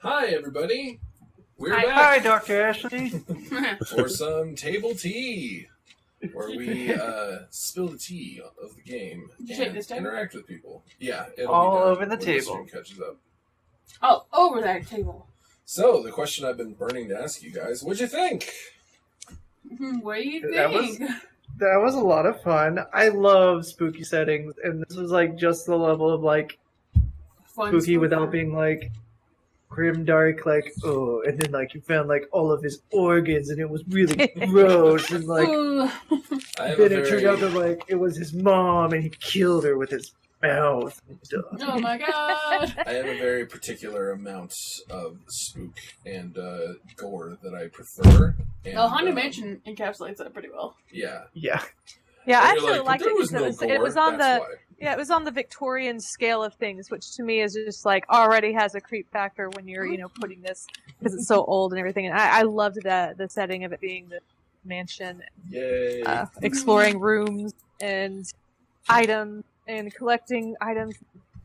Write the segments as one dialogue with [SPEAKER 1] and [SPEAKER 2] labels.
[SPEAKER 1] Hi, everybody. We're
[SPEAKER 2] Hi,
[SPEAKER 1] back
[SPEAKER 3] Dr. Ashley.
[SPEAKER 1] for some table tea, where we spill the tea of the game
[SPEAKER 2] Did you take
[SPEAKER 1] and
[SPEAKER 2] this time?
[SPEAKER 1] interact with people. Yeah, it'll
[SPEAKER 3] All
[SPEAKER 1] be done
[SPEAKER 3] over the
[SPEAKER 1] when
[SPEAKER 3] table.
[SPEAKER 1] stream catches up.
[SPEAKER 2] Oh, over that table.
[SPEAKER 1] So, the question I've been burning to ask you guys, what'd you think?
[SPEAKER 2] What do you
[SPEAKER 3] That
[SPEAKER 2] think?
[SPEAKER 3] That was a lot of fun. I love spooky settings, and this was like just the level of like
[SPEAKER 2] Fun
[SPEAKER 3] spooky
[SPEAKER 2] stuff.
[SPEAKER 3] without being like grim dark, like oh, and then like you found like all of his organs, and it was really gross, and like
[SPEAKER 2] Ooh.
[SPEAKER 1] I have
[SPEAKER 3] then
[SPEAKER 1] a
[SPEAKER 3] it turned out that like it was his mom, and he killed her with his mouth and stuff.
[SPEAKER 2] Oh my god.
[SPEAKER 1] I have a very particular amount of spook and gore that I prefer. And,
[SPEAKER 2] The Haunted Mansion encapsulates that pretty well.
[SPEAKER 1] Yeah.
[SPEAKER 3] Yeah,
[SPEAKER 4] Yeah,
[SPEAKER 1] And
[SPEAKER 4] I
[SPEAKER 1] you're
[SPEAKER 4] actually
[SPEAKER 1] like,
[SPEAKER 4] liked
[SPEAKER 1] there
[SPEAKER 4] it
[SPEAKER 1] was
[SPEAKER 4] because
[SPEAKER 1] no
[SPEAKER 4] it was
[SPEAKER 1] gore,
[SPEAKER 4] on
[SPEAKER 1] that's
[SPEAKER 4] the
[SPEAKER 1] why.
[SPEAKER 4] it was on the Victorian scale of things, which to me is just like already has a creep factor when you're putting this because it's so old and everything. And I loved the setting of it being the mansion,
[SPEAKER 1] Yay.
[SPEAKER 4] exploring rooms and items and collecting items,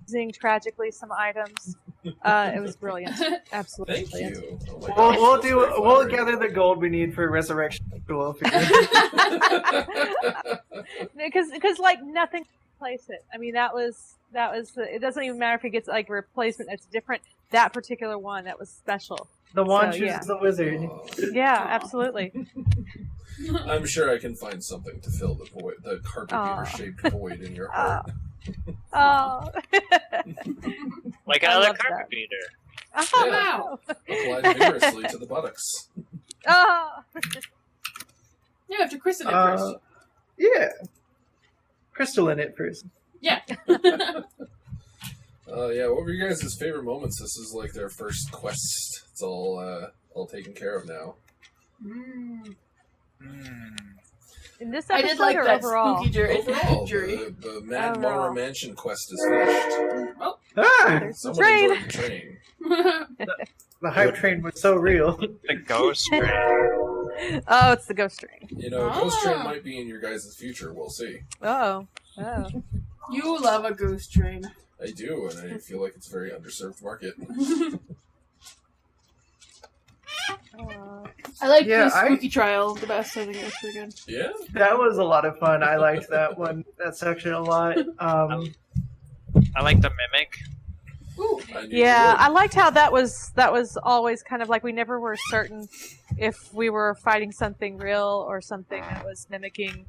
[SPEAKER 4] losing tragically some items. It was brilliant, absolutely
[SPEAKER 1] Thank
[SPEAKER 4] brilliant.
[SPEAKER 1] you. Oh my gosh,
[SPEAKER 3] we'll
[SPEAKER 1] that's
[SPEAKER 3] do.
[SPEAKER 1] very
[SPEAKER 3] We'll
[SPEAKER 1] flattering.
[SPEAKER 3] gather the gold we need for resurrection. We'll figure
[SPEAKER 4] Because like nothing can replace it. I mean that was it doesn't even matter if it gets like a replacement that's different. That particular one that was special.
[SPEAKER 3] the wand
[SPEAKER 4] So,
[SPEAKER 3] chooses
[SPEAKER 4] yeah.
[SPEAKER 3] the wizard.
[SPEAKER 4] Yeah,
[SPEAKER 2] Aw.
[SPEAKER 4] absolutely.
[SPEAKER 1] I'm sure I can find something to fill the void, the carpet
[SPEAKER 4] Aw.
[SPEAKER 1] shaped void in your heart.
[SPEAKER 4] Oh.
[SPEAKER 5] Like
[SPEAKER 4] I
[SPEAKER 5] another
[SPEAKER 4] love
[SPEAKER 5] carpet
[SPEAKER 4] that.
[SPEAKER 5] beater.
[SPEAKER 4] Oh,
[SPEAKER 2] Wow.
[SPEAKER 1] Applied vigorously to the buttocks.
[SPEAKER 4] Oh.
[SPEAKER 2] You have to christen it
[SPEAKER 3] Uh,
[SPEAKER 2] first.
[SPEAKER 3] Yeah, crystal in it first.
[SPEAKER 2] Yeah.
[SPEAKER 1] Yeah, what were your guys' favorite moments? This is like their first quest. It's all taken care of now.
[SPEAKER 4] In this
[SPEAKER 2] I
[SPEAKER 4] episode
[SPEAKER 2] did like
[SPEAKER 4] or
[SPEAKER 2] that
[SPEAKER 4] overall?
[SPEAKER 2] spooky
[SPEAKER 1] Overall,
[SPEAKER 2] jury.
[SPEAKER 1] the Mad
[SPEAKER 4] Overall.
[SPEAKER 1] Mara Mansion quest is finished.
[SPEAKER 3] Ah,
[SPEAKER 4] There's the
[SPEAKER 1] Someone
[SPEAKER 4] train.
[SPEAKER 1] enjoyed the train.
[SPEAKER 3] the hype train was so real.
[SPEAKER 5] The ghost train.
[SPEAKER 4] Oh, it's the ghost train.
[SPEAKER 1] You know, Ghost Train
[SPEAKER 2] Ah.
[SPEAKER 1] might be in your guys' future. We'll see.
[SPEAKER 4] Oh. Oh.
[SPEAKER 2] You love a goose train.
[SPEAKER 1] I do, and I feel like it's a very underserved market.
[SPEAKER 2] I like
[SPEAKER 3] Yeah,
[SPEAKER 2] the spooky trial the best. I think it was pretty good.
[SPEAKER 1] Yeah?
[SPEAKER 3] That was a lot of fun. I liked that section a lot.
[SPEAKER 5] I like the mimic.
[SPEAKER 2] Ooh.
[SPEAKER 1] I knew
[SPEAKER 4] Yeah,
[SPEAKER 1] you
[SPEAKER 4] I liked how that was always kind of like we never were certain if we were fighting something real or something that was mimicking,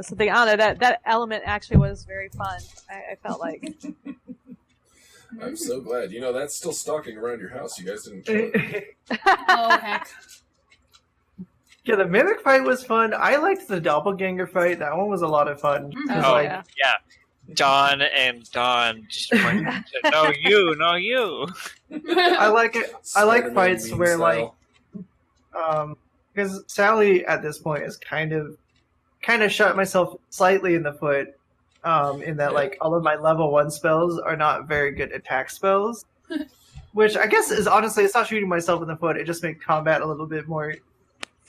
[SPEAKER 4] something. I don't know, that element actually was very fun. I felt like.
[SPEAKER 1] would. I'm so glad. You know, that's still stalking around your house. You guys didn't kill it.
[SPEAKER 2] Oh, heck.
[SPEAKER 3] Yeah, the mimic fight was fun. I liked the doppelganger fight. That one was a lot of fun.
[SPEAKER 2] Mhm.
[SPEAKER 3] It was
[SPEAKER 4] Oh,
[SPEAKER 3] like,
[SPEAKER 4] yeah.
[SPEAKER 5] Yeah. Dawn and Dawn just pointed and said, no, you, no, you.
[SPEAKER 3] I like it. I like
[SPEAKER 1] Spider-Man
[SPEAKER 3] fights
[SPEAKER 1] meme
[SPEAKER 3] where
[SPEAKER 1] style.
[SPEAKER 3] because Sally at this point is kind of shot myself slightly in the foot. In that,
[SPEAKER 1] Yeah.
[SPEAKER 3] like, all of my level 1 spells are not very good attack spells, which I guess is honestly, it's not shooting myself in the foot. It just makes combat a little bit more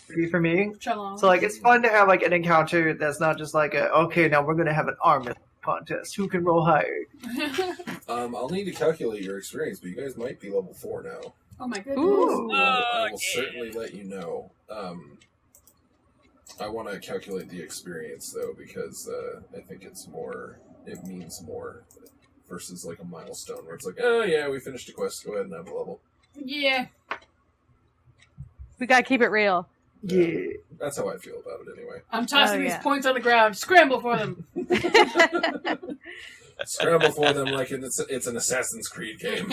[SPEAKER 3] tricky for me.
[SPEAKER 2] Challenge.
[SPEAKER 3] So, like, it's fun to have like an encounter that's not just like okay, now we're gonna have an arm contest. Who can roll higher?
[SPEAKER 1] I'll need to calculate your experience, but you guys might be level 4 now.
[SPEAKER 2] Oh my goodness.
[SPEAKER 3] Ooh.
[SPEAKER 1] I will
[SPEAKER 5] yeah.
[SPEAKER 1] certainly let you know. I want to calculate the experience, though, because I think it means more versus like a milestone where it's like, oh yeah, we finished a quest, go ahead and have a level.
[SPEAKER 2] Yeah.
[SPEAKER 4] We gotta keep it real.
[SPEAKER 3] Yeah.
[SPEAKER 1] That's how I feel about it anyway.
[SPEAKER 2] I'm tossing
[SPEAKER 4] Oh,
[SPEAKER 2] these
[SPEAKER 4] yeah.
[SPEAKER 2] points on the ground. Scramble for them.
[SPEAKER 1] Scramble for them like it's an Assassin's Creed game.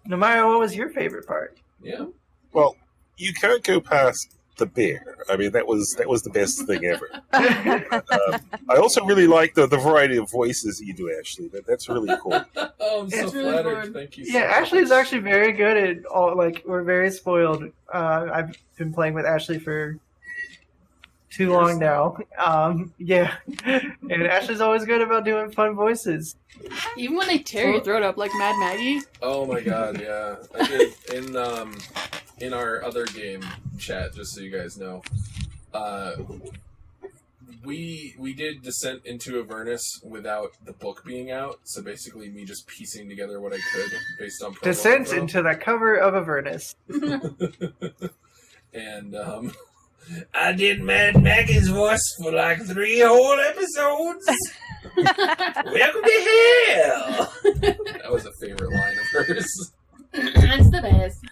[SPEAKER 3] Namaya, what was your favorite part?
[SPEAKER 1] Yeah.
[SPEAKER 6] Well, you can't go past the bear. I mean, that was the best thing ever. I also really like the variety of voices that you do, Ashley. That's really cool.
[SPEAKER 1] Oh, I'm so
[SPEAKER 2] It's really
[SPEAKER 1] flattered.
[SPEAKER 2] fun.
[SPEAKER 1] Thank you.
[SPEAKER 3] Yeah,
[SPEAKER 1] so much.
[SPEAKER 3] Ashley's actually very good at all. Like, we're very spoiled. I've been playing with Ashley for too long now. Yeah, and Ashley's always good about doing fun voices.
[SPEAKER 2] Even when they tear your throat up like Mad Maggie.
[SPEAKER 1] Oh my god, yeah. I did in our other game chat, just so you guys know. We did Descent into Avernus without the book being out, so basically me just piecing together what I could based on promo
[SPEAKER 3] Descent
[SPEAKER 1] info.
[SPEAKER 3] into the cover of Avernus.
[SPEAKER 1] And I did Mad Maggie's voice for like 3 whole episodes. Welcome to hell. That was a favorite line of hers.
[SPEAKER 2] That's the best.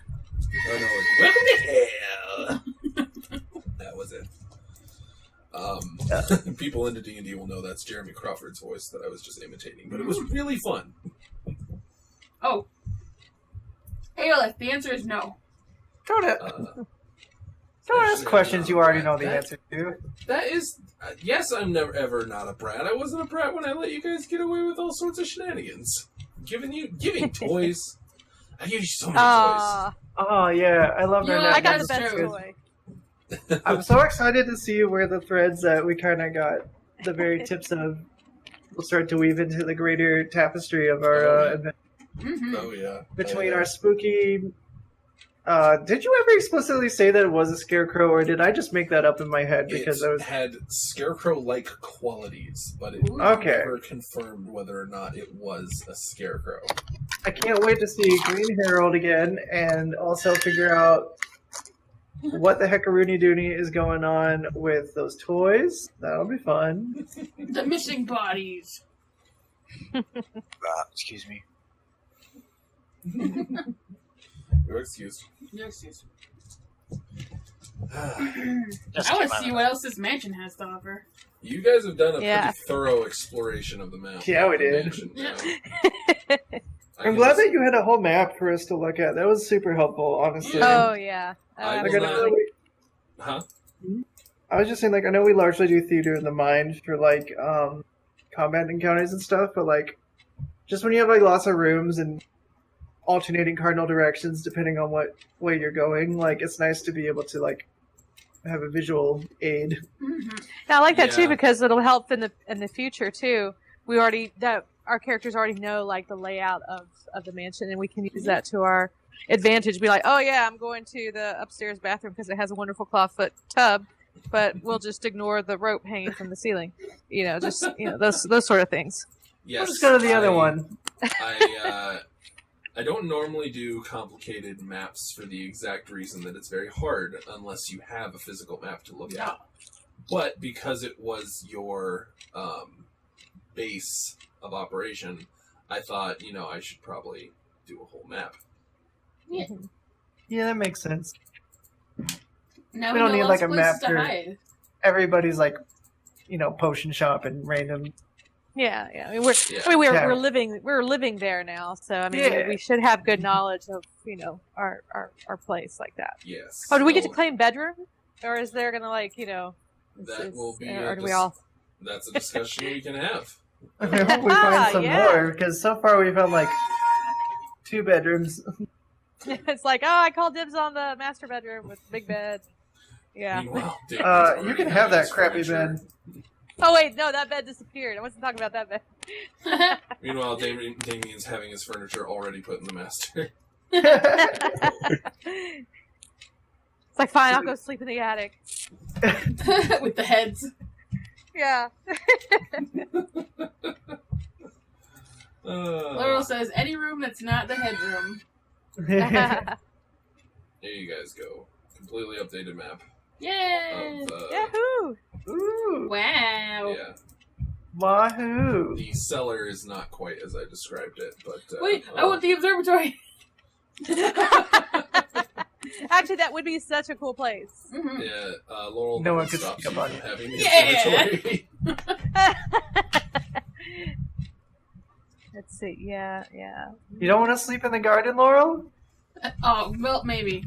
[SPEAKER 1] Oh no, welcome to hell. That was it. People into D&D will know that's Jeremy Crawford's voice that I was just imitating, but it was really fun.
[SPEAKER 2] Oh. Aeolus, the answer is no.
[SPEAKER 3] Don't ask
[SPEAKER 1] Actually,
[SPEAKER 3] questions
[SPEAKER 1] I'm
[SPEAKER 3] you
[SPEAKER 1] not a
[SPEAKER 3] already
[SPEAKER 1] brat.
[SPEAKER 3] know the answer to.
[SPEAKER 1] That is, yes, I'm never ever not a brat. I wasn't a brat when I let you guys get away with all sorts of shenanigans. Giving toys. I give you so many toys.
[SPEAKER 3] Oh yeah, I love
[SPEAKER 2] You
[SPEAKER 3] that.
[SPEAKER 2] know,
[SPEAKER 4] I got the
[SPEAKER 2] That's
[SPEAKER 4] best
[SPEAKER 2] true.
[SPEAKER 4] toy.
[SPEAKER 3] I'm so excited to see where the threads that we kind of got the very tips of will start to weave into the greater tapestry of our event.
[SPEAKER 2] Mm-hmm.
[SPEAKER 1] Oh yeah.
[SPEAKER 3] Between our spooky. Did you ever explicitly say that it was a scarecrow, or did I just make that up in my head because
[SPEAKER 1] it
[SPEAKER 3] I was?
[SPEAKER 1] had scarecrow-like qualities, but it
[SPEAKER 3] Okay.
[SPEAKER 1] never confirmed whether or not it was a scarecrow.
[SPEAKER 3] I can't wait to see Green Herald again, and also figure out what the heckaroonie dooney is going on with those toys. That'll be fun.
[SPEAKER 2] The missing bodies.
[SPEAKER 5] Excuse me.
[SPEAKER 1] You're excused.
[SPEAKER 2] You're excused.
[SPEAKER 5] Just
[SPEAKER 2] I want
[SPEAKER 5] came
[SPEAKER 2] to see
[SPEAKER 5] out.
[SPEAKER 2] what else this mansion has to offer.
[SPEAKER 1] You guys have done a
[SPEAKER 4] Yeah.
[SPEAKER 1] pretty thorough exploration of the map.
[SPEAKER 3] Yeah, we
[SPEAKER 1] the
[SPEAKER 3] did.
[SPEAKER 1] mansion,
[SPEAKER 2] Yeah.
[SPEAKER 3] I'm glad that you had a whole map for us to look at. That was super helpful, honestly.
[SPEAKER 4] Oh yeah.
[SPEAKER 1] I
[SPEAKER 3] Like,
[SPEAKER 1] will
[SPEAKER 3] I know
[SPEAKER 1] not-
[SPEAKER 3] we-
[SPEAKER 1] Huh?
[SPEAKER 3] I was just saying, like, I know we largely do theater in the mind for like combat encounters and stuff, but like, just when you have like lots of rooms and alternating cardinal directions depending on what way you're going, like, it's nice to be able to like have a visual aid.
[SPEAKER 2] Mm-hmm.
[SPEAKER 4] Yeah, I like that too
[SPEAKER 1] Yeah.
[SPEAKER 4] because it'll help in the future too. Our characters already know like the layout of the mansion, and we can use that to our advantage. Be like, oh yeah, I'm going to the upstairs bathroom because it has a wonderful clawfoot tub, but we'll just ignore the rope hanging from the ceiling. Just those sort of things.
[SPEAKER 1] Yes.
[SPEAKER 3] We'll just go to the other one.
[SPEAKER 1] I don't normally do complicated maps for the exact reason that it's very hard unless you have a physical map to look at. But because it was your base of operation, I thought, I should probably do a whole map.
[SPEAKER 2] Yeah.
[SPEAKER 3] Yeah, that makes sense.
[SPEAKER 2] Now
[SPEAKER 3] We don't
[SPEAKER 2] know
[SPEAKER 3] need,
[SPEAKER 2] lots
[SPEAKER 3] like,
[SPEAKER 2] of
[SPEAKER 3] a
[SPEAKER 2] places
[SPEAKER 3] map
[SPEAKER 2] to
[SPEAKER 3] for-
[SPEAKER 2] hide.
[SPEAKER 3] Everybody's like, potion shop and random.
[SPEAKER 4] Yeah. I mean,
[SPEAKER 1] Yeah.
[SPEAKER 3] Yeah.
[SPEAKER 4] we're living there now, so I mean,
[SPEAKER 3] Yeah.
[SPEAKER 4] we should have good knowledge of our place like that.
[SPEAKER 1] Yes.
[SPEAKER 4] Oh, do we get to
[SPEAKER 1] So
[SPEAKER 4] claim bedroom, or is there gonna
[SPEAKER 1] That will be
[SPEAKER 4] or do we all?
[SPEAKER 1] That's a discussion we can have.
[SPEAKER 3] I hope we find some
[SPEAKER 4] Yeah.
[SPEAKER 3] more, because so far we've found like 2 bedrooms.
[SPEAKER 4] It's like, oh, I called dibs on the master bedroom with big bed. Yeah.
[SPEAKER 1] Meanwhile, Damon's
[SPEAKER 3] You
[SPEAKER 1] already
[SPEAKER 3] can
[SPEAKER 1] got
[SPEAKER 3] have that
[SPEAKER 1] his
[SPEAKER 3] crappy
[SPEAKER 1] furniture.
[SPEAKER 3] bed.
[SPEAKER 4] Oh wait, no, that bed disappeared. I wasn't talking about that bed.
[SPEAKER 1] Meanwhile, Damien's having his furniture already put in the master.
[SPEAKER 4] It's like, fine, I'll go sleep in the attic.
[SPEAKER 2] With the heads.
[SPEAKER 4] Yeah.
[SPEAKER 2] Laurel says, any room that's not the headroom.
[SPEAKER 1] There you guys go. Completely updated map
[SPEAKER 2] Yay!
[SPEAKER 1] of
[SPEAKER 4] Yahoo!
[SPEAKER 3] Ooh,
[SPEAKER 2] Wow.
[SPEAKER 1] yeah.
[SPEAKER 3] wahoo!
[SPEAKER 1] The cellar is not quite as I described it, but
[SPEAKER 2] Wait, I want the observatory.
[SPEAKER 4] Actually, that would be such a cool place.
[SPEAKER 2] Mhm.
[SPEAKER 1] yeah. Laurel
[SPEAKER 3] No one
[SPEAKER 1] never
[SPEAKER 3] could
[SPEAKER 1] stops
[SPEAKER 3] speak
[SPEAKER 1] you
[SPEAKER 3] up
[SPEAKER 1] from
[SPEAKER 3] on it.
[SPEAKER 1] having the
[SPEAKER 2] Yeah.
[SPEAKER 1] observatory.
[SPEAKER 4] Let's see. Yeah.
[SPEAKER 3] You don't want to sleep in the garden, Laurel?
[SPEAKER 2] Oh, well, maybe.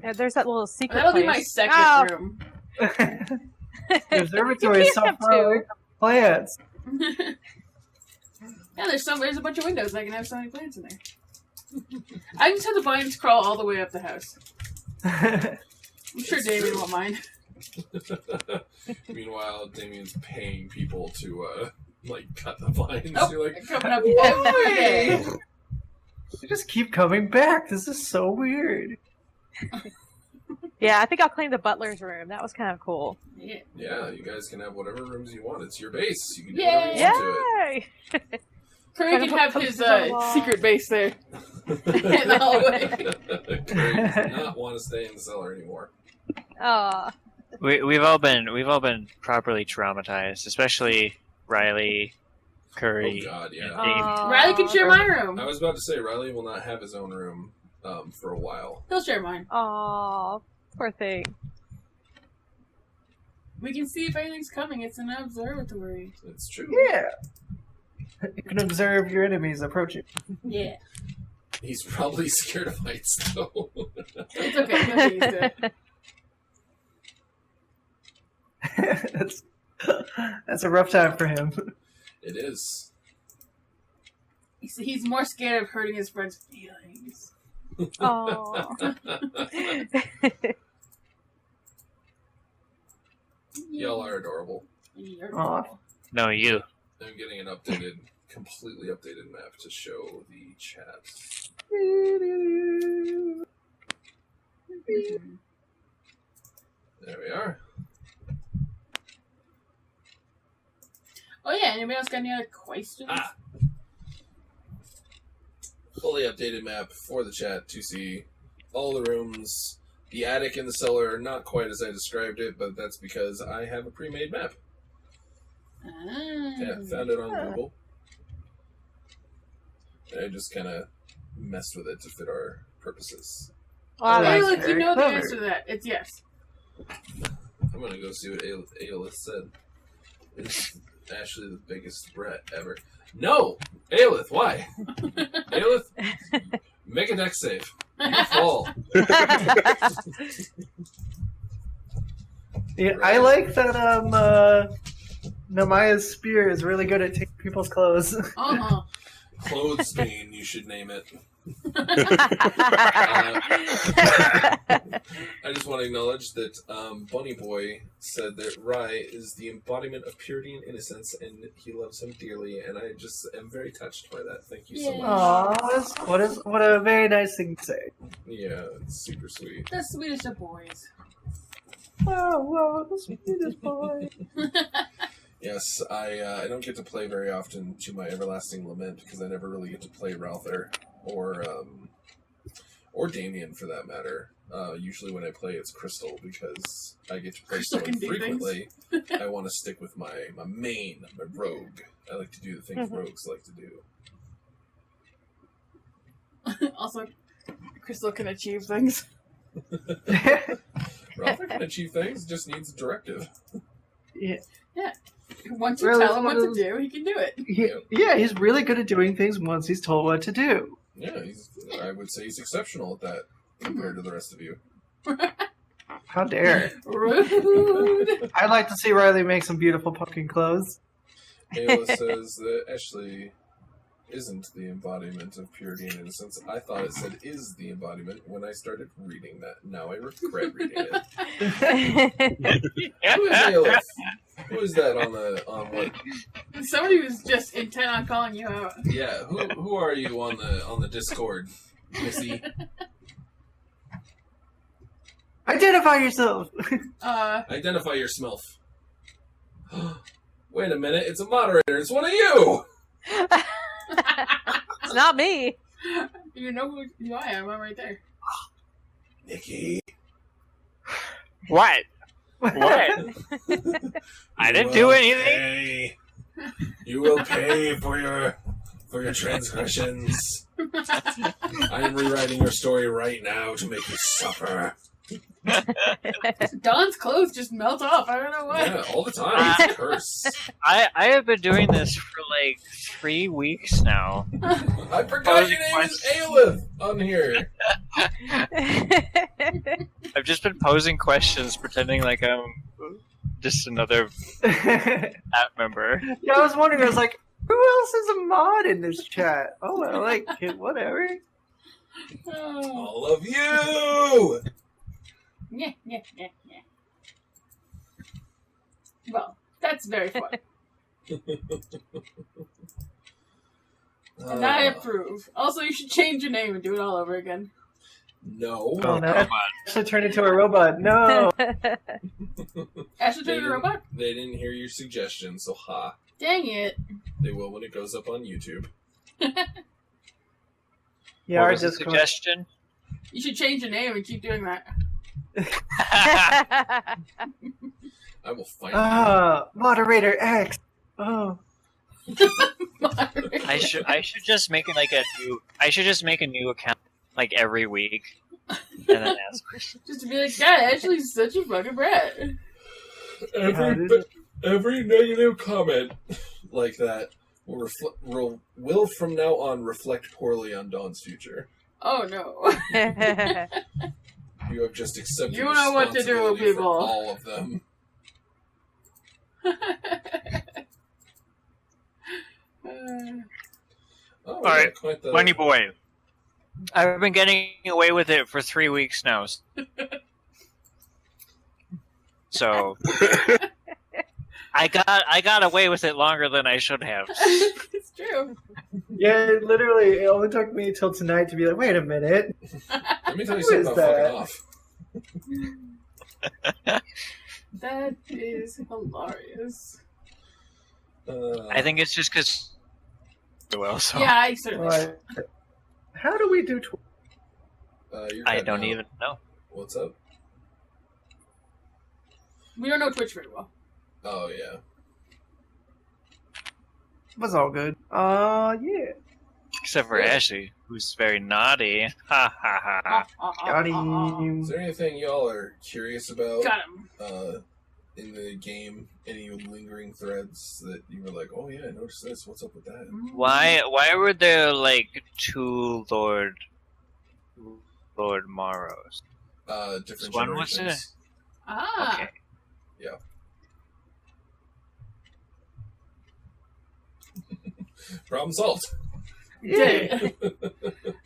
[SPEAKER 4] Yeah, there's that little secret
[SPEAKER 2] That'll
[SPEAKER 4] place.
[SPEAKER 2] be my second
[SPEAKER 4] Oh.
[SPEAKER 2] room.
[SPEAKER 3] The observatory is so
[SPEAKER 4] have
[SPEAKER 3] far
[SPEAKER 4] two.
[SPEAKER 3] away from plants.
[SPEAKER 2] Yeah, there's a bunch of windows. I can have so many plants in there. I just have the vines crawl all the way up the house. I'm sure Damien won't mind.
[SPEAKER 1] Meanwhile, Damien's paying people to cut the vines.
[SPEAKER 2] Oh,
[SPEAKER 1] You're like,
[SPEAKER 2] coming up every day.
[SPEAKER 3] They just keep coming back. This is so weird.
[SPEAKER 4] Yeah, I think I'll claim the butler's room. That was kind of cool.
[SPEAKER 2] Yeah.
[SPEAKER 1] Yeah, you guys can have whatever rooms you want. It's your base. You can do whatever you want
[SPEAKER 4] Yay!
[SPEAKER 1] to it.
[SPEAKER 2] Curry
[SPEAKER 4] Kinda
[SPEAKER 2] can have
[SPEAKER 4] put
[SPEAKER 2] his
[SPEAKER 4] posters on the wall.
[SPEAKER 2] secret base there. In the hallway.
[SPEAKER 1] Curry does not want to stay in the cellar anymore.
[SPEAKER 4] Aw.
[SPEAKER 5] We've all been properly traumatized, especially Riley, Curry.
[SPEAKER 1] Oh God, yeah.
[SPEAKER 4] Aw.
[SPEAKER 2] Riley can share my room.
[SPEAKER 1] I was about to say Riley will not have his own room for a while.
[SPEAKER 2] He'll share mine.
[SPEAKER 4] Aw, poor thing.
[SPEAKER 2] We can see if anything's coming. It's an observatory.
[SPEAKER 1] It's true.
[SPEAKER 3] Yeah. You can observe your enemies approaching.
[SPEAKER 2] Yeah.
[SPEAKER 1] He's probably scared of heights, though.
[SPEAKER 2] It's okay. He'll get used to it.
[SPEAKER 3] That's a rough time for him.
[SPEAKER 1] It is.
[SPEAKER 2] He's more scared of hurting his friend's feelings.
[SPEAKER 4] Aw.
[SPEAKER 1] Y'all are adorable.
[SPEAKER 3] Aw.
[SPEAKER 5] No, you.
[SPEAKER 1] I'm getting an completely updated map to show the chat. There we are.
[SPEAKER 2] Oh yeah, anybody else got any other questions?
[SPEAKER 1] Fully updated map for the chat to see all the rooms. The attic and the cellar are not quite as I described it, but that's because I have a pre-made map. Yeah, found it on Google. And I just kind of messed with it to fit our purposes.
[SPEAKER 4] Wow,
[SPEAKER 2] Hey,
[SPEAKER 3] that's
[SPEAKER 2] look, you
[SPEAKER 3] very
[SPEAKER 2] know the
[SPEAKER 3] clever.
[SPEAKER 2] answer to that. It's yes.
[SPEAKER 1] I'm gonna go see what Aelith said. Is Ashley the biggest brat ever? No! Aelith, why? Aelith, make a deck save. You fall.
[SPEAKER 3] Yeah, I like that Namaya's spear is really good at taking people's clothes.
[SPEAKER 2] Uh-huh.
[SPEAKER 1] Clothespin, you should name it. I just want to acknowledge that Bunny Boy said that Rai is the embodiment of purity and innocence, and he loves him dearly, and I just am very touched by that. Thank you so
[SPEAKER 2] Yeah.
[SPEAKER 1] much.
[SPEAKER 3] Aw, what a very nice thing to say.
[SPEAKER 1] Yeah, it's super sweet.
[SPEAKER 2] The sweetest of boys.
[SPEAKER 3] Oh, the sweetest boy.
[SPEAKER 1] Yes, I don't get to play very often to my everlasting lament because I never really get to play Ralther or Damien for that matter. Usually when I play it's Crystal because I get to play so
[SPEAKER 2] Crystal can do
[SPEAKER 1] infrequently. I want to stick with my main, my rogue. I like to do the things rogues like to do.
[SPEAKER 2] Also, Crystal can achieve things.
[SPEAKER 1] Ralther can achieve things, just needs a directive.
[SPEAKER 3] Yeah.
[SPEAKER 2] Once you
[SPEAKER 3] Really,
[SPEAKER 2] tell him what to
[SPEAKER 3] someone-
[SPEAKER 2] do, he can do it.
[SPEAKER 3] Yeah, he's really good at doing things once he's told what to do.
[SPEAKER 1] Yeah, I would say he's exceptional at that compared to the rest of you.
[SPEAKER 3] How dare.
[SPEAKER 2] Rude.
[SPEAKER 3] I'd like to see Riley make some beautiful pumpkin clothes.
[SPEAKER 1] Ayla says that Ashley isn't the embodiment of purity and innocence. I thought it said is the embodiment when I started reading that. Now I regret reading it. Who is Ayla? Who is that on what?
[SPEAKER 2] Somebody was just intent on calling you out.
[SPEAKER 1] Yeah, who are you on the Discord, Missy?
[SPEAKER 3] Identify yourself.
[SPEAKER 1] Identify your smilf. Wait a minute, it's a moderator. It's one of you.
[SPEAKER 4] It's not me.
[SPEAKER 2] You know who I am. I'm right there.
[SPEAKER 1] Nikki.
[SPEAKER 5] What? What? I didn't do anything.
[SPEAKER 1] Pay. You will pay for your transgressions. I am rewriting your story right now to make you suffer.
[SPEAKER 2] Don's clothes just melt off. I don't know why.
[SPEAKER 1] Yeah, all the time. It's a curse.
[SPEAKER 5] I have been doing this for like 3 weeks now.
[SPEAKER 1] I forgot your name is Aelith on here.
[SPEAKER 5] I've just been posing questions, pretending like I'm just another
[SPEAKER 3] Yeah,
[SPEAKER 5] app member.
[SPEAKER 3] I was wondering, I was like, who else is a mod in this chat? Oh, I like it, whatever.
[SPEAKER 2] Oh.
[SPEAKER 1] All of you.
[SPEAKER 2] Yeah. Well, that's very fun. And I approve. Also, you should change your name and do it all over again.
[SPEAKER 1] No.
[SPEAKER 3] Oh, no.
[SPEAKER 5] Robot.
[SPEAKER 3] Ashley turned into a robot. No.
[SPEAKER 2] Ashley
[SPEAKER 1] They
[SPEAKER 2] turned a robot?
[SPEAKER 1] They didn't hear your suggestion, so ha.
[SPEAKER 2] Dang it.
[SPEAKER 1] They will when it goes up on YouTube.
[SPEAKER 3] Yeah,
[SPEAKER 5] What
[SPEAKER 3] our
[SPEAKER 5] was the
[SPEAKER 3] Discord.
[SPEAKER 5] suggestion?
[SPEAKER 2] You should change your name and keep doing that.
[SPEAKER 1] I will find
[SPEAKER 3] Moderator X. Oh.
[SPEAKER 5] I should just make it like a new. I should just make a new account like every week, and then ask.
[SPEAKER 2] Just to be like, God, Ashley's such a fucking brat.
[SPEAKER 1] you. Every negative comment like that will from now on reflect poorly on Dawn's future.
[SPEAKER 2] Oh no.
[SPEAKER 1] You have just accepted
[SPEAKER 2] You know what to do with
[SPEAKER 1] responsibility for
[SPEAKER 2] people.
[SPEAKER 1] all of them. Oh,
[SPEAKER 5] All right,
[SPEAKER 1] quite the...
[SPEAKER 5] Bunny boy, I've been getting away with it for 3 weeks now. So I got away with it longer than I should have.
[SPEAKER 2] It's true.
[SPEAKER 3] Yeah, it only took me till tonight to be like, wait a minute.
[SPEAKER 1] Let me tell you
[SPEAKER 3] Who
[SPEAKER 1] something
[SPEAKER 3] is
[SPEAKER 1] about
[SPEAKER 3] that?
[SPEAKER 1] fucking off.
[SPEAKER 2] That is hilarious.
[SPEAKER 5] I think it's just because. Well, so
[SPEAKER 2] Yeah, I certainly.
[SPEAKER 3] Like, how do we do
[SPEAKER 1] you're
[SPEAKER 5] I
[SPEAKER 1] cutting
[SPEAKER 5] don't
[SPEAKER 1] out.
[SPEAKER 5] even know.
[SPEAKER 1] What's up?
[SPEAKER 2] We don't know Twitch very well.
[SPEAKER 1] Oh, yeah.
[SPEAKER 3] was all good. Yeah.
[SPEAKER 5] Except for
[SPEAKER 1] Yeah.
[SPEAKER 5] Ashley, who's very naughty. Ha ha ha.
[SPEAKER 3] Got
[SPEAKER 1] Is
[SPEAKER 3] him.
[SPEAKER 1] there anything y'all are curious about
[SPEAKER 2] Got him.
[SPEAKER 1] in the game? Any lingering threads that you were like, oh yeah, I noticed this. What's up with that?
[SPEAKER 5] Why were there like two Lord Morrows?
[SPEAKER 1] Different
[SPEAKER 5] One was
[SPEAKER 1] generations.
[SPEAKER 2] Ah.
[SPEAKER 5] Okay.
[SPEAKER 1] Problem solved.
[SPEAKER 3] Yeah.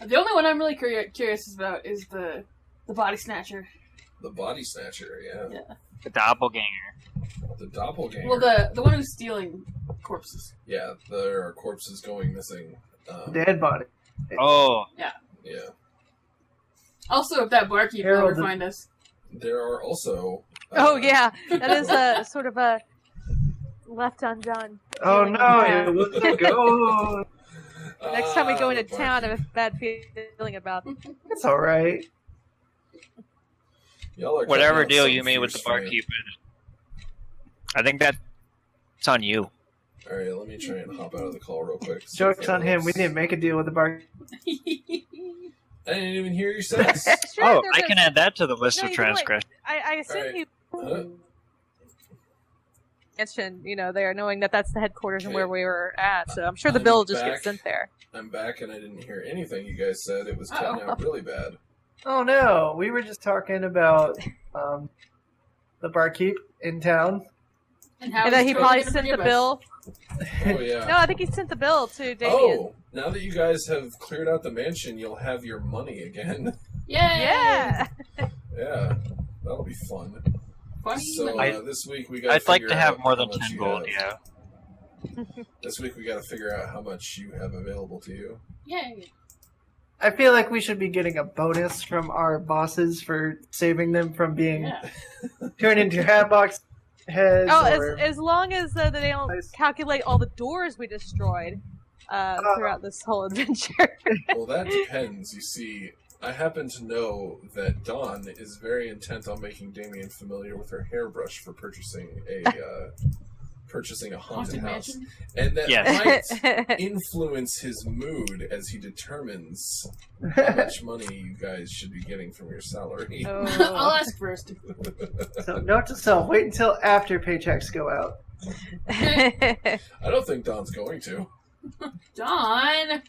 [SPEAKER 2] The only one I'm really curious about is the body snatcher.
[SPEAKER 1] The body snatcher, yeah.
[SPEAKER 5] The doppelganger.
[SPEAKER 1] The doppelganger.
[SPEAKER 2] Well, the one who's stealing corpses.
[SPEAKER 1] Yeah, there are corpses going missing.
[SPEAKER 3] Dead body.
[SPEAKER 5] Oh,
[SPEAKER 1] Yeah.
[SPEAKER 2] Also, if that barkeep will
[SPEAKER 3] Harold
[SPEAKER 2] ever
[SPEAKER 3] the-
[SPEAKER 2] find us.
[SPEAKER 1] There are also.
[SPEAKER 4] Oh yeah, that is a sort of a left undone.
[SPEAKER 3] Oh
[SPEAKER 4] feeling
[SPEAKER 3] no,
[SPEAKER 4] in
[SPEAKER 3] it wasn't good.
[SPEAKER 4] Next time we go
[SPEAKER 1] Ah,
[SPEAKER 4] into
[SPEAKER 1] the
[SPEAKER 4] town, I have
[SPEAKER 1] barkeep.
[SPEAKER 4] a bad feeling about it.
[SPEAKER 3] It's alright.
[SPEAKER 1] Y'all are
[SPEAKER 5] whatever
[SPEAKER 1] cutting out
[SPEAKER 5] deal
[SPEAKER 1] some
[SPEAKER 5] you made with the
[SPEAKER 1] fierce fan.
[SPEAKER 5] barkeep. I think that's on you.
[SPEAKER 1] All right, let me try and hop out of the call real quick. See
[SPEAKER 3] Joke's
[SPEAKER 1] if
[SPEAKER 3] on
[SPEAKER 1] that
[SPEAKER 3] him. We
[SPEAKER 1] helps.
[SPEAKER 3] didn't make a deal with the bar.
[SPEAKER 1] I didn't even hear your sense.
[SPEAKER 4] Sure,
[SPEAKER 5] Oh,
[SPEAKER 4] they're
[SPEAKER 5] I
[SPEAKER 4] gonna-
[SPEAKER 5] can add that to the list
[SPEAKER 4] No,
[SPEAKER 5] of
[SPEAKER 4] you can, like-
[SPEAKER 5] transgressions.
[SPEAKER 4] I assume
[SPEAKER 1] Alright.
[SPEAKER 4] he
[SPEAKER 1] Huh?
[SPEAKER 4] mentioned, there, knowing that that's the headquarters and
[SPEAKER 1] Okay.
[SPEAKER 4] where we were at. So I'm sure the
[SPEAKER 1] I'm
[SPEAKER 4] bill just
[SPEAKER 1] back.
[SPEAKER 4] gets sent there.
[SPEAKER 1] I'm back and I didn't hear anything you guys said. It was cutting out really bad.
[SPEAKER 3] Oh no, we were just talking about the barkeep in town.
[SPEAKER 2] how
[SPEAKER 4] And that
[SPEAKER 2] he's
[SPEAKER 4] he
[SPEAKER 2] totally
[SPEAKER 4] probably
[SPEAKER 2] gonna
[SPEAKER 4] sent
[SPEAKER 2] forgive
[SPEAKER 4] the
[SPEAKER 2] us.
[SPEAKER 4] bill.
[SPEAKER 1] Oh yeah.
[SPEAKER 4] No, I think he sent the bill to Damien.
[SPEAKER 1] Oh, now that you guys have cleared out the mansion, you'll have your money again.
[SPEAKER 2] Yay!
[SPEAKER 4] Yeah.
[SPEAKER 1] Yeah, that'll be fun.
[SPEAKER 2] Funny.
[SPEAKER 1] So
[SPEAKER 5] I-
[SPEAKER 1] this week we got.
[SPEAKER 5] I'd like to have more than 10 gold, yeah.
[SPEAKER 1] This week we got to figure out how much you have available to you.
[SPEAKER 2] Yay!
[SPEAKER 3] I feel like we should be getting a bonus from our bosses for saving them from being
[SPEAKER 2] Yeah.
[SPEAKER 3] turned into hatbox heads.
[SPEAKER 4] Oh,
[SPEAKER 3] or...
[SPEAKER 4] as long as they don't
[SPEAKER 3] Nice.
[SPEAKER 4] calculate all the doors we destroyed throughout this whole adventure.
[SPEAKER 1] Well, that depends. You see, I happen to know that Dawn is very intent on making Damien familiar with her hairbrush for purchasing a haunted house,
[SPEAKER 2] mansion.
[SPEAKER 1] and that
[SPEAKER 5] Yes.
[SPEAKER 1] might influence his mood as he determines how much money you guys should be getting from your salary.
[SPEAKER 2] I'll
[SPEAKER 4] Oh.
[SPEAKER 2] ask first.
[SPEAKER 3] So note to self: wait until after paychecks go out.
[SPEAKER 1] I don't think Dawn's going to.
[SPEAKER 2] Dawn!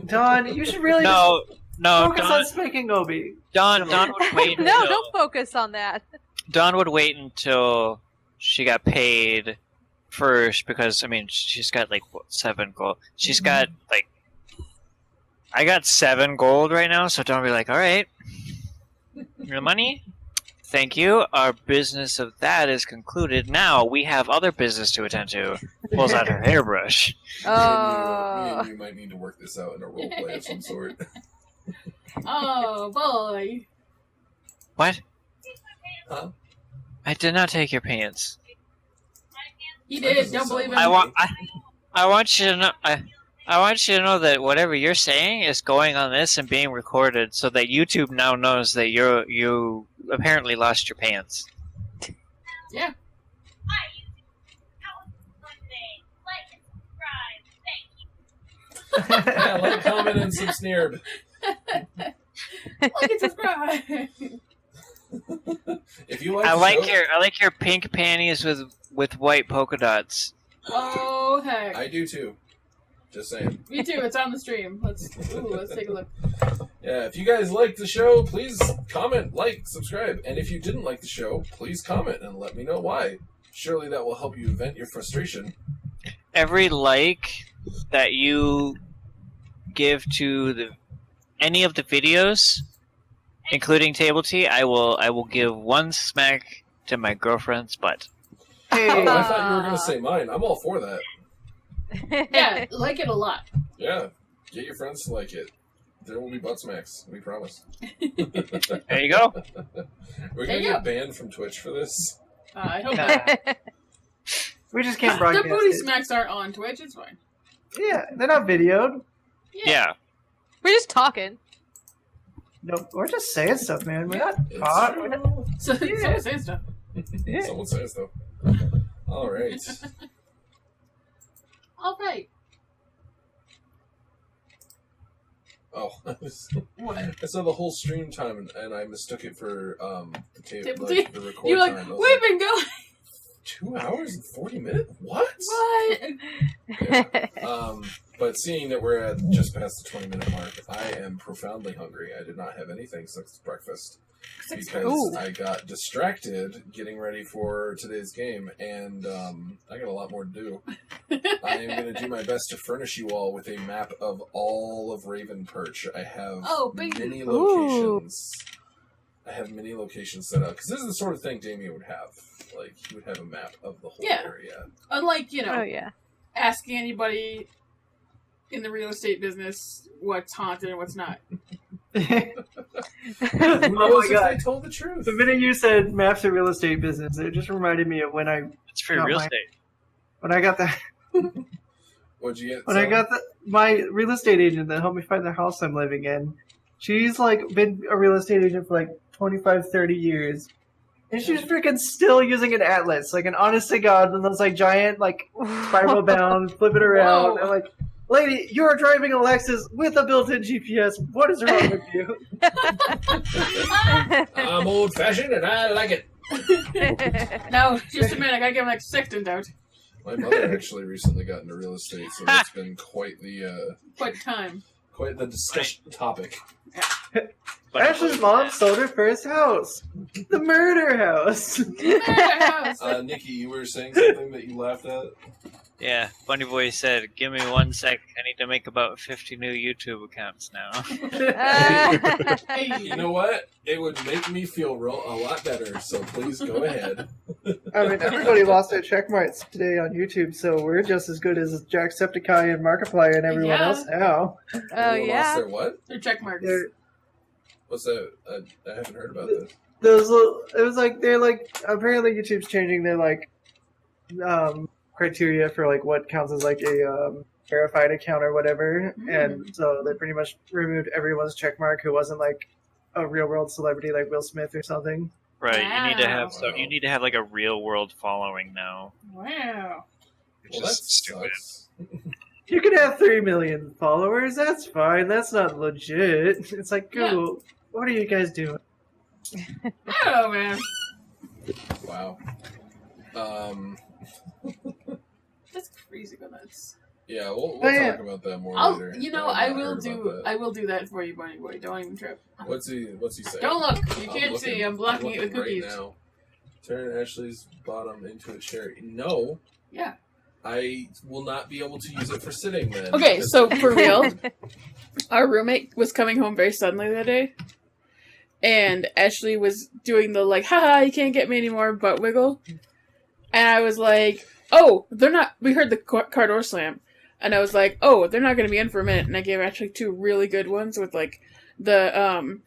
[SPEAKER 3] Don, you should really
[SPEAKER 5] No, no,
[SPEAKER 3] focus on spanking Obi.
[SPEAKER 5] Don would wait.
[SPEAKER 4] No,
[SPEAKER 5] until-
[SPEAKER 4] don't focus on that.
[SPEAKER 5] Dawn would wait until she got paid first because she's got like 7 gold. She's got like I got 7 gold right now, so Dawn would be like, all right, your money. Thank you. Our business of that is concluded. Now we have other business to attend to. Pulls out her hairbrush.
[SPEAKER 1] Me
[SPEAKER 4] Oh.
[SPEAKER 1] and you might need to work this out in a role play of some sort.
[SPEAKER 2] Oh boy.
[SPEAKER 5] What?
[SPEAKER 1] Huh?
[SPEAKER 5] I did not take your pants.
[SPEAKER 2] He
[SPEAKER 1] That
[SPEAKER 2] did.
[SPEAKER 1] doesn't
[SPEAKER 2] Don't
[SPEAKER 1] sound
[SPEAKER 2] believe
[SPEAKER 1] like
[SPEAKER 2] him.
[SPEAKER 5] I want you to know. I want you to know that whatever you're saying is going on this and being recorded, so that YouTube now knows that you apparently lost your pants.
[SPEAKER 2] Yeah.
[SPEAKER 1] Yeah, like, comment, and subscribe.
[SPEAKER 2] Like and subscribe.
[SPEAKER 1] If you like
[SPEAKER 5] I
[SPEAKER 1] the
[SPEAKER 5] like
[SPEAKER 1] show,
[SPEAKER 5] your pink panties with white polka dots.
[SPEAKER 2] Oh heck.
[SPEAKER 1] I do too. Just saying.
[SPEAKER 2] Me too. It's on the stream. Let's take a look.
[SPEAKER 1] Yeah, if you guys like the show, please comment, like, subscribe. And if you didn't like the show, please comment and let me know why. Surely that will help you vent your frustration.
[SPEAKER 5] Every like that you give to any of the videos, including Table Tea, I will give one smack to my girlfriend's butt.
[SPEAKER 3] Hey,
[SPEAKER 1] Oh, I thought you were going to say mine. I'm all for that.
[SPEAKER 2] Yeah, like it a lot.
[SPEAKER 1] Yeah, get your friends to like it. There will be butt smacks. We promise.
[SPEAKER 5] There you go.
[SPEAKER 1] We're
[SPEAKER 2] There
[SPEAKER 1] going to
[SPEAKER 2] you
[SPEAKER 1] get banned from Twitch for this.
[SPEAKER 2] I hope not.
[SPEAKER 3] we just can't
[SPEAKER 2] The
[SPEAKER 3] broadcast
[SPEAKER 2] booty
[SPEAKER 3] it.
[SPEAKER 2] smacks aren't on Twitch. It's fine.
[SPEAKER 3] Yeah, they're not videoed.
[SPEAKER 5] Yeah.
[SPEAKER 4] We're just talking.
[SPEAKER 3] No, we're just saying stuff, man. We're not
[SPEAKER 1] It's
[SPEAKER 3] hot.
[SPEAKER 1] true.
[SPEAKER 3] We're not-
[SPEAKER 2] So someone say stuff.
[SPEAKER 3] Yeah.
[SPEAKER 1] Someone says, though. All right.
[SPEAKER 2] All right.
[SPEAKER 1] Oh,
[SPEAKER 2] What?
[SPEAKER 1] I saw the whole stream time and I mistook it for the
[SPEAKER 2] Table
[SPEAKER 1] like,
[SPEAKER 2] tea?
[SPEAKER 1] the record
[SPEAKER 2] You're like,
[SPEAKER 1] time. I was
[SPEAKER 2] we've been going.
[SPEAKER 1] 2 hours and 40 minutes? What?
[SPEAKER 2] What?
[SPEAKER 1] Yeah. But seeing that we're at just past the 20-minute mark, I am profoundly hungry. I did not have anything since breakfast because
[SPEAKER 4] Ooh.
[SPEAKER 1] I got distracted getting ready for today's game, and I got a lot more to do. I am going to do my best to furnish you all with a map of all of Raven Perch. I have
[SPEAKER 2] Oh, big-
[SPEAKER 1] many
[SPEAKER 4] Ooh.
[SPEAKER 1] locations. I have many locations set up because this is the sort of thing Damien would have. Like, he would have a map of the whole
[SPEAKER 2] Yeah.
[SPEAKER 1] area.
[SPEAKER 2] Unlike,
[SPEAKER 4] Oh yeah.
[SPEAKER 2] asking anybody in the real estate business what's haunted and what's not.
[SPEAKER 1] Who
[SPEAKER 3] Oh
[SPEAKER 1] knows
[SPEAKER 3] my
[SPEAKER 1] if
[SPEAKER 3] god.
[SPEAKER 1] they told the truth?
[SPEAKER 3] The minute you said maps of real estate business, it just reminded me of when I
[SPEAKER 5] It's for
[SPEAKER 3] Not
[SPEAKER 5] real
[SPEAKER 3] mine.
[SPEAKER 5] estate.
[SPEAKER 3] got that
[SPEAKER 1] What'd you get?
[SPEAKER 3] when I
[SPEAKER 1] Sam?
[SPEAKER 3] got my real estate agent that helped me find the house I'm living in. She's like been a real estate agent for like 25, 30 years. And she's freaking still using an atlas, like an honest to God, and those like giant like spiral bound, flip it around.
[SPEAKER 2] Whoa.
[SPEAKER 3] I'm like, lady, you are driving a Lexus with a built-in GPS. What is wrong with you?
[SPEAKER 1] I'm old fashioned and I like it.
[SPEAKER 2] No, just a minute. I gotta get my sextant out.
[SPEAKER 1] My mother actually recently got into real estate, so that's been quite the
[SPEAKER 2] Time.
[SPEAKER 1] discussion topic.
[SPEAKER 3] Ashley's mom sold her first house, the murder house.
[SPEAKER 1] Nikki, you were saying something that you laughed at?
[SPEAKER 5] Yeah, Bunny Boy said, "Give me 1 sec. I need to make about 50 new YouTube accounts now."
[SPEAKER 1] You know what? It would make me feel a lot better, so please go ahead.
[SPEAKER 3] I mean, everybody lost their check marks today on YouTube, so we're just as good as Jacksepticeye and Markiplier and everyone
[SPEAKER 2] Yeah.
[SPEAKER 3] else now.
[SPEAKER 4] Oh
[SPEAKER 1] Everyone lost
[SPEAKER 4] yeah.
[SPEAKER 1] their what?
[SPEAKER 2] They're check marks.
[SPEAKER 3] They're,
[SPEAKER 1] What's that? I haven't heard about this.
[SPEAKER 3] those little, it was like they're like apparently YouTube's changing their like criteria for like what counts as like a verified account or whatever, and so they pretty much removed everyone's check mark who wasn't like a real world celebrity like Will Smith or something.
[SPEAKER 5] Right. You need to have
[SPEAKER 1] Wow.
[SPEAKER 5] You need to have like a real world following now.
[SPEAKER 2] Wow.
[SPEAKER 5] Which
[SPEAKER 1] Well, that
[SPEAKER 5] is stupid.
[SPEAKER 1] sucks.
[SPEAKER 3] You can have 3 million followers. That's fine. That's not legit. It's like Google. What are you guys doing?
[SPEAKER 2] I don't know, man.
[SPEAKER 1] Wow.
[SPEAKER 2] That's crazy, but that's.
[SPEAKER 1] Yeah, we'll
[SPEAKER 3] Oh, yeah.
[SPEAKER 1] talk about that more
[SPEAKER 2] I'll.
[SPEAKER 1] later.
[SPEAKER 2] You know,
[SPEAKER 1] I've
[SPEAKER 2] I
[SPEAKER 1] not
[SPEAKER 2] will
[SPEAKER 1] heard about
[SPEAKER 2] do.
[SPEAKER 1] that.
[SPEAKER 2] I will do that for you, Bunny Boy. Don't even trip.
[SPEAKER 1] What's he saying?
[SPEAKER 2] Don't look. You
[SPEAKER 1] I'm
[SPEAKER 2] can't
[SPEAKER 1] looking-
[SPEAKER 2] see. I'm blocking it with
[SPEAKER 1] looking
[SPEAKER 2] cookies.
[SPEAKER 1] Right now. Turn Ashley's bottom into a chair. No.
[SPEAKER 2] Yeah.
[SPEAKER 1] I will not be able to use it for sitting then.
[SPEAKER 2] Okay,
[SPEAKER 1] because-
[SPEAKER 2] so for real, our roommate was coming home very suddenly that day, and Ashley was doing the like, haha, you can't get me anymore, butt wiggle. And I was like, oh, they're not, we heard the car door slam. And I was like, oh, they're not going to be in for a minute. And I gave Ashley 2 really good ones with like the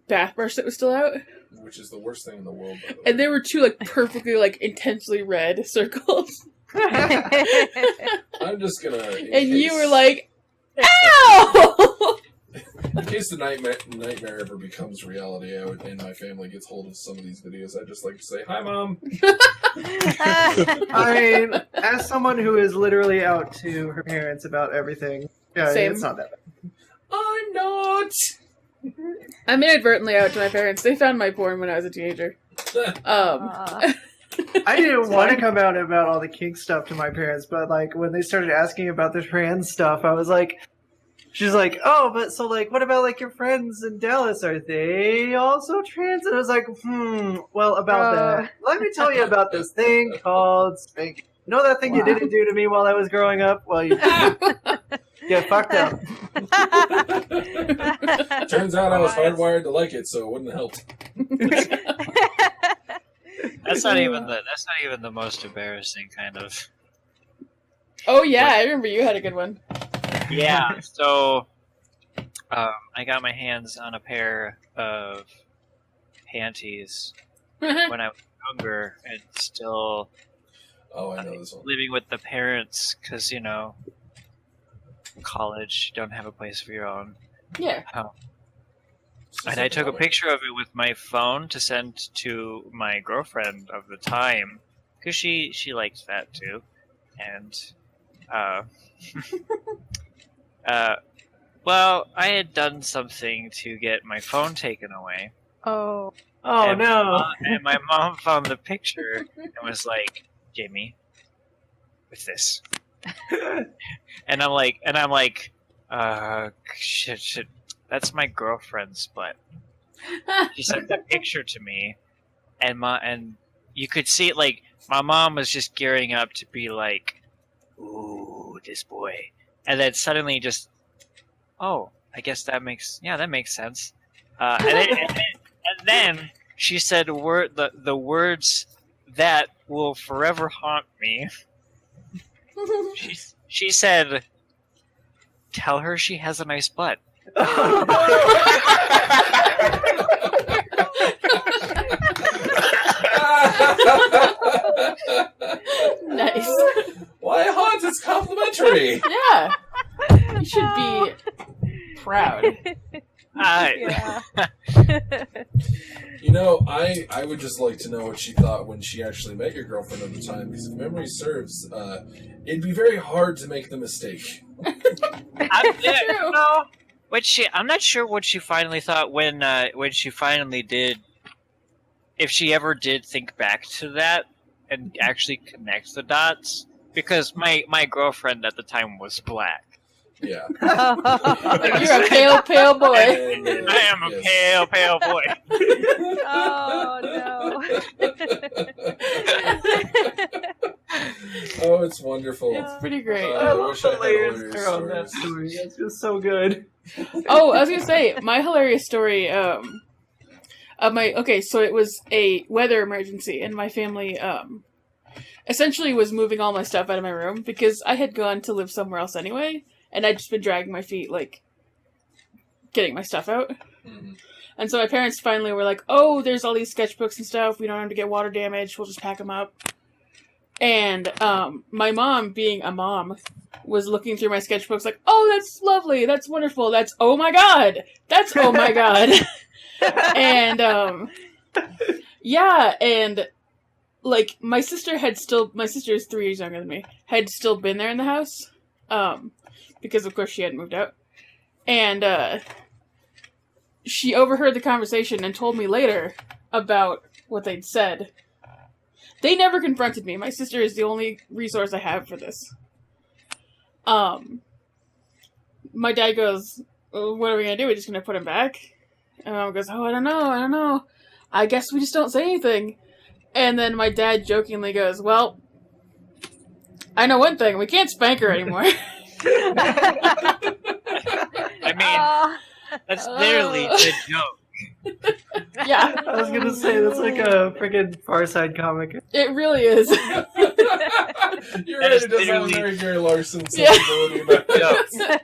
[SPEAKER 2] bath brush that was still out.
[SPEAKER 1] Which is the worst thing in the world, by the way.
[SPEAKER 2] And there were two, like, perfectly, like, intensely red circles.
[SPEAKER 1] I'm just gonna...
[SPEAKER 2] And you were like, ow!
[SPEAKER 1] In case the nightmare ever becomes reality, and my family gets hold of some of these videos, I'd just like to say, hi, Mom!
[SPEAKER 3] I mean, as someone who is literally out to her parents about everything, yeah,
[SPEAKER 2] Same.
[SPEAKER 3] it's not that bad.
[SPEAKER 1] I'm not!
[SPEAKER 2] I'm inadvertently out to my parents. They found my porn when I was a teenager.
[SPEAKER 3] I didn't want to come out about all the kink stuff to my parents, but like when they started asking about the trans stuff, I was like, she's like, oh, but so like, what about like your friends in Dallas? Are they also trans? And I was like, well, about that, let me tell you about this thing called spanking. You know that thing you didn't do to me while I was growing up? Well, you get fucked up.
[SPEAKER 1] Turns out I was hardwired to like it, so it wouldn't help.
[SPEAKER 5] That's not even the most embarrassing kind of.
[SPEAKER 2] Oh, yeah, I remember you had a good one.
[SPEAKER 5] Yeah. So, I got my hands on a pair of panties when I was younger and still
[SPEAKER 1] Oh, I know this one.
[SPEAKER 5] living with the parents because college, you don't have a place of your own.
[SPEAKER 2] Yeah.
[SPEAKER 5] And I took a picture of it with my phone to send to my girlfriend of the time because she likes that too, and well, I had done something to get my phone taken away.
[SPEAKER 4] Oh.
[SPEAKER 3] Oh
[SPEAKER 5] and
[SPEAKER 3] no!
[SPEAKER 5] And my mom found the picture and was like, "Jamie, what's this?" and I'm like, shit, that's my girlfriend's butt. She sent the picture to me, and you could see it. Like my mom was just gearing up to be like, "Ooh, this boy," and then suddenly just, "Oh, I guess that makes sense." And then she said the words that will forever haunt me. She said, "Tell her she has a nice butt."
[SPEAKER 2] Nice.
[SPEAKER 1] Why haunt? It's complimentary.
[SPEAKER 2] Yeah. You should be proud.
[SPEAKER 4] Yeah.
[SPEAKER 1] You know, I would just like to know what she thought when she actually met your girlfriend at the time, because if memory serves, it'd be very hard to make the mistake.
[SPEAKER 5] I'm not sure what she finally thought when she finally did. If she ever did think back to that and actually connect the dots, because my girlfriend at the time was black.
[SPEAKER 1] Yeah.
[SPEAKER 2] You're a pale, pale boy.
[SPEAKER 5] I am a pale boy.
[SPEAKER 4] Oh no.
[SPEAKER 1] Oh, it's wonderful.
[SPEAKER 2] It's pretty great.
[SPEAKER 3] I love
[SPEAKER 1] wish I
[SPEAKER 3] the
[SPEAKER 1] had
[SPEAKER 3] layers
[SPEAKER 1] hilarious
[SPEAKER 3] there on that
[SPEAKER 1] stories.
[SPEAKER 3] story. That's just so good.
[SPEAKER 2] Oh, I was gonna say, my hilarious story, so it was a weather emergency, and my family, essentially was moving all my stuff out of my room, because I had gone to live somewhere else anyway, and I'd just been dragging my feet, like, getting my stuff out.
[SPEAKER 1] Mhm.
[SPEAKER 2] And so my parents finally were like, oh, there's all these sketchbooks and stuff, we don't have to get water damage, we'll just pack them up. And, my mom, being a mom, was looking through my sketchbooks like, oh, that's lovely, that's wonderful, that's oh my god, that's oh my god. And, yeah, and, like, my sister is 3 years younger than me, had still been there in the house, because of course she hadn't moved out. And, she overheard the conversation and told me later about what they'd said. They never confronted me. My sister is the only resource I have for this. My dad goes, what are we gonna do? We're just gonna put him back? And Mom goes, oh, I don't know. I guess we just don't say anything. And then my dad jokingly goes, well, I know one thing. We can't spank her anymore.
[SPEAKER 5] I mean, that's literally the joke.
[SPEAKER 2] Yeah,
[SPEAKER 3] I was gonna say that's like a freaking Far Side comic.
[SPEAKER 2] it really is.
[SPEAKER 1] You're
[SPEAKER 5] That
[SPEAKER 1] right,
[SPEAKER 5] is
[SPEAKER 1] it does have a
[SPEAKER 5] literally-
[SPEAKER 1] very Gary Larson
[SPEAKER 2] Yeah.
[SPEAKER 1] sensibility about it.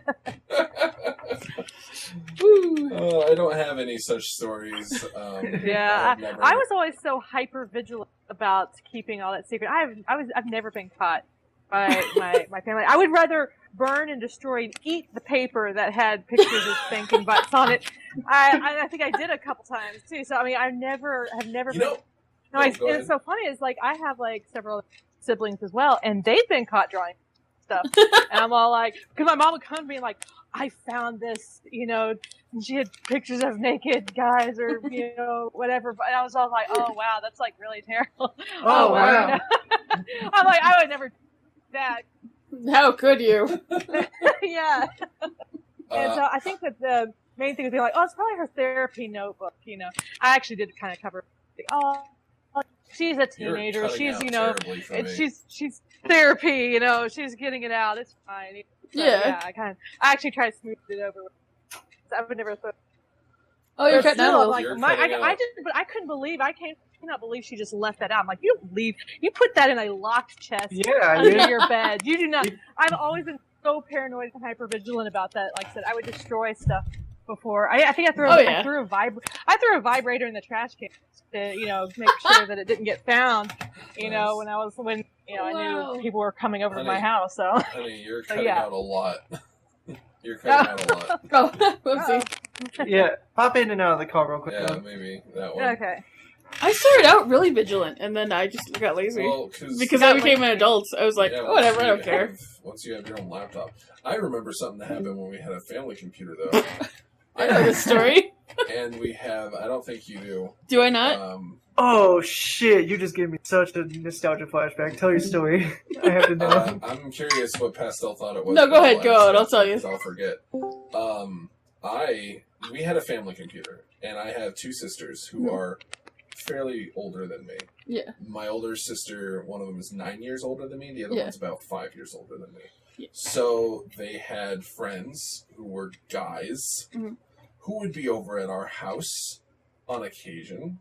[SPEAKER 2] Woo.
[SPEAKER 1] I don't have any such stories.
[SPEAKER 4] Yeah,
[SPEAKER 1] I've never-
[SPEAKER 4] I was always so hyper vigilant about keeping all that secret. I've never been caught by my family. I would rather burn and destroy and eat the paper that had pictures of spanking butts on it. I think I did a couple times too. So I mean, have never
[SPEAKER 1] You
[SPEAKER 4] been.
[SPEAKER 1] know,
[SPEAKER 4] No,
[SPEAKER 1] Oh,
[SPEAKER 4] it's
[SPEAKER 1] go ahead.
[SPEAKER 4] so funny. It's like I have like several siblings as well, and they've been caught drawing stuff, and I'm all like, because my mom would come to me like, I found this, and she had pictures of naked guys or whatever, and I was all like, oh wow, that's like really terrible.
[SPEAKER 3] Oh, wow.
[SPEAKER 4] I'm like, I would never do that.
[SPEAKER 2] How could you?
[SPEAKER 4] Yeah. And so I think that the main thing would be like, oh, it's probably her therapy notebook. I actually did kind of cover. Oh, she's a
[SPEAKER 1] you're
[SPEAKER 4] teenager.
[SPEAKER 1] cutting
[SPEAKER 4] She's
[SPEAKER 1] out terribly for
[SPEAKER 4] and
[SPEAKER 1] me.
[SPEAKER 4] she's therapy. She's getting it out. It's fine. So,
[SPEAKER 2] Yeah.
[SPEAKER 4] I actually tried to smooth it over. I would never throw.
[SPEAKER 2] Oh, you're
[SPEAKER 4] But
[SPEAKER 2] cutting out
[SPEAKER 4] still,
[SPEAKER 2] a
[SPEAKER 4] I'm
[SPEAKER 2] little.
[SPEAKER 4] like,
[SPEAKER 1] You're
[SPEAKER 4] I
[SPEAKER 1] cutting out.
[SPEAKER 4] didn't, but I couldn't believe I cannot believe she just left that out. I'm like, you don't believe you put that in a locked chest
[SPEAKER 3] Yeah,
[SPEAKER 4] under
[SPEAKER 3] dude.
[SPEAKER 4] your bed. You do not. I've always been so paranoid and hyper vigilant about that. Like I said, I would destroy stuff before. I think I threw
[SPEAKER 2] Oh, yeah.
[SPEAKER 4] I threw a vibrator in the trash can to make sure that it didn't get found.
[SPEAKER 1] Nice.
[SPEAKER 4] When I
[SPEAKER 2] Wow.
[SPEAKER 4] knew people were coming over to my
[SPEAKER 1] Honey.
[SPEAKER 4] house. So
[SPEAKER 1] Honey, you're cutting
[SPEAKER 4] yeah.
[SPEAKER 1] out a lot. You're cutting out a lot.
[SPEAKER 2] Oh, whoopsie.
[SPEAKER 3] Yeah, pop in and out of the call real quick.
[SPEAKER 1] Yeah,
[SPEAKER 3] though.
[SPEAKER 1] maybe that one.
[SPEAKER 4] okay.
[SPEAKER 2] I started out really vigilant, and then I just got lazy.
[SPEAKER 1] Well,
[SPEAKER 2] Because I became an adult, I was like,
[SPEAKER 1] yeah,
[SPEAKER 2] oh, whatever, I
[SPEAKER 1] once
[SPEAKER 2] don't care.
[SPEAKER 1] once you have your own laptop. I remember something that happened when we had a family computer, though.
[SPEAKER 2] I know this story.
[SPEAKER 1] And we have, I don't think you do.
[SPEAKER 2] Do I not?
[SPEAKER 3] Oh shit! You just gave me such a nostalgia flashback. Tell your story. I have to know.
[SPEAKER 1] I'm curious what Pastel thought it was.
[SPEAKER 2] No, go ahead, go on, I'll tell you.
[SPEAKER 1] 'cause I'll forget. We had a family computer, and I have two sisters who are fairly older than me.
[SPEAKER 2] Yeah.
[SPEAKER 1] My older sister, one of them is 9 years older than me. The other
[SPEAKER 2] Yeah.
[SPEAKER 1] one's about 5 years older than me.
[SPEAKER 2] Yeah.
[SPEAKER 1] So they had friends who were guys
[SPEAKER 2] Mhm.
[SPEAKER 1] who would be over at our house on occasion,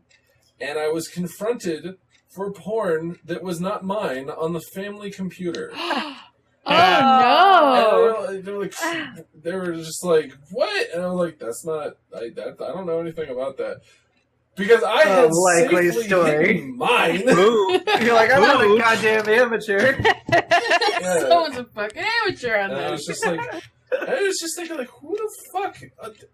[SPEAKER 1] and I was confronted for porn that was not mine on the family computer.
[SPEAKER 2] Oh,
[SPEAKER 1] And they were just like, "What?" And I was like, "That's not. I don't know anything about that." Because I had
[SPEAKER 3] likely
[SPEAKER 1] safely
[SPEAKER 3] story.
[SPEAKER 1] hidden mine.
[SPEAKER 5] Ooh.
[SPEAKER 3] You're like, I'm not a goddamn amateur.
[SPEAKER 1] Yeah.
[SPEAKER 2] Someone's a fucking amateur on
[SPEAKER 1] And I
[SPEAKER 2] this.
[SPEAKER 1] was just thinking, like, who the fuck?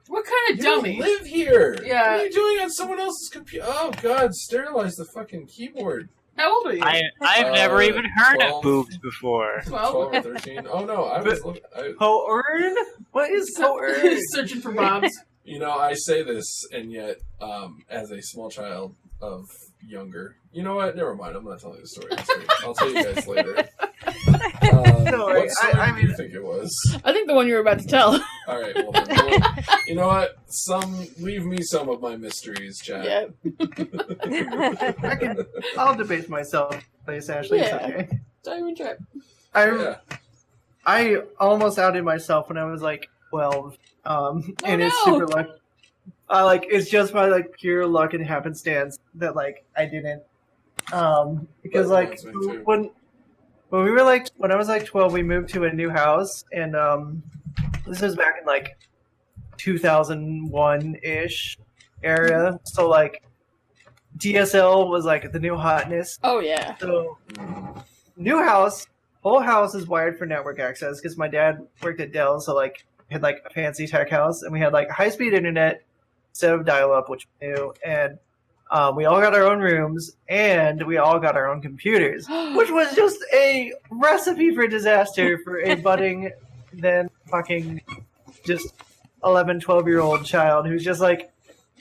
[SPEAKER 2] What kind of
[SPEAKER 1] You
[SPEAKER 2] dummy?
[SPEAKER 1] don't live here.
[SPEAKER 2] Yeah.
[SPEAKER 1] What are you doing on someone else's computer? Oh God, sterilize the fucking keyboard.
[SPEAKER 2] How old are you?
[SPEAKER 5] I've never even heard
[SPEAKER 1] 12.
[SPEAKER 5] of boobs before.
[SPEAKER 2] 12?
[SPEAKER 1] 12 or 13. Oh no, I was.
[SPEAKER 3] Porn? What is porn?
[SPEAKER 2] Searching for Bob's.
[SPEAKER 1] You know, I say this, and yet, as a small child of younger, you know what? Never mind. I'm not telling you the story. I'll tell you guys later.
[SPEAKER 3] Sorry,
[SPEAKER 1] What story
[SPEAKER 3] I
[SPEAKER 1] do you
[SPEAKER 3] mean-
[SPEAKER 1] think it was?
[SPEAKER 2] I think the one you were about to tell.
[SPEAKER 1] All right. Well, then, you know what? Leave me some of my mysteries, Chad.
[SPEAKER 2] Yeah.
[SPEAKER 3] I'll debate myself, please, Ashley. It's
[SPEAKER 2] Yeah.
[SPEAKER 3] okay.
[SPEAKER 2] Diamond trap.
[SPEAKER 1] Yeah.
[SPEAKER 3] I almost outed myself when I was like 12. And it's
[SPEAKER 2] no.
[SPEAKER 3] super luck. It's just by pure luck and happenstance that I didn't. Because
[SPEAKER 1] That reminds me, too.
[SPEAKER 3] when we were when I was 12, we moved to a new house, and this was back in 2001 ish area. So DSL was the new hotness.
[SPEAKER 2] Oh, yeah.
[SPEAKER 3] So new house, whole house is wired for network access because my dad worked at Dell, so had a fancy tech house, and we had high speed internet instead of dial up, which we knew, and we all got our own rooms, and we all got our own computers, which was just a recipe for disaster for a budding then fucking just 11, 12-year-old child who's just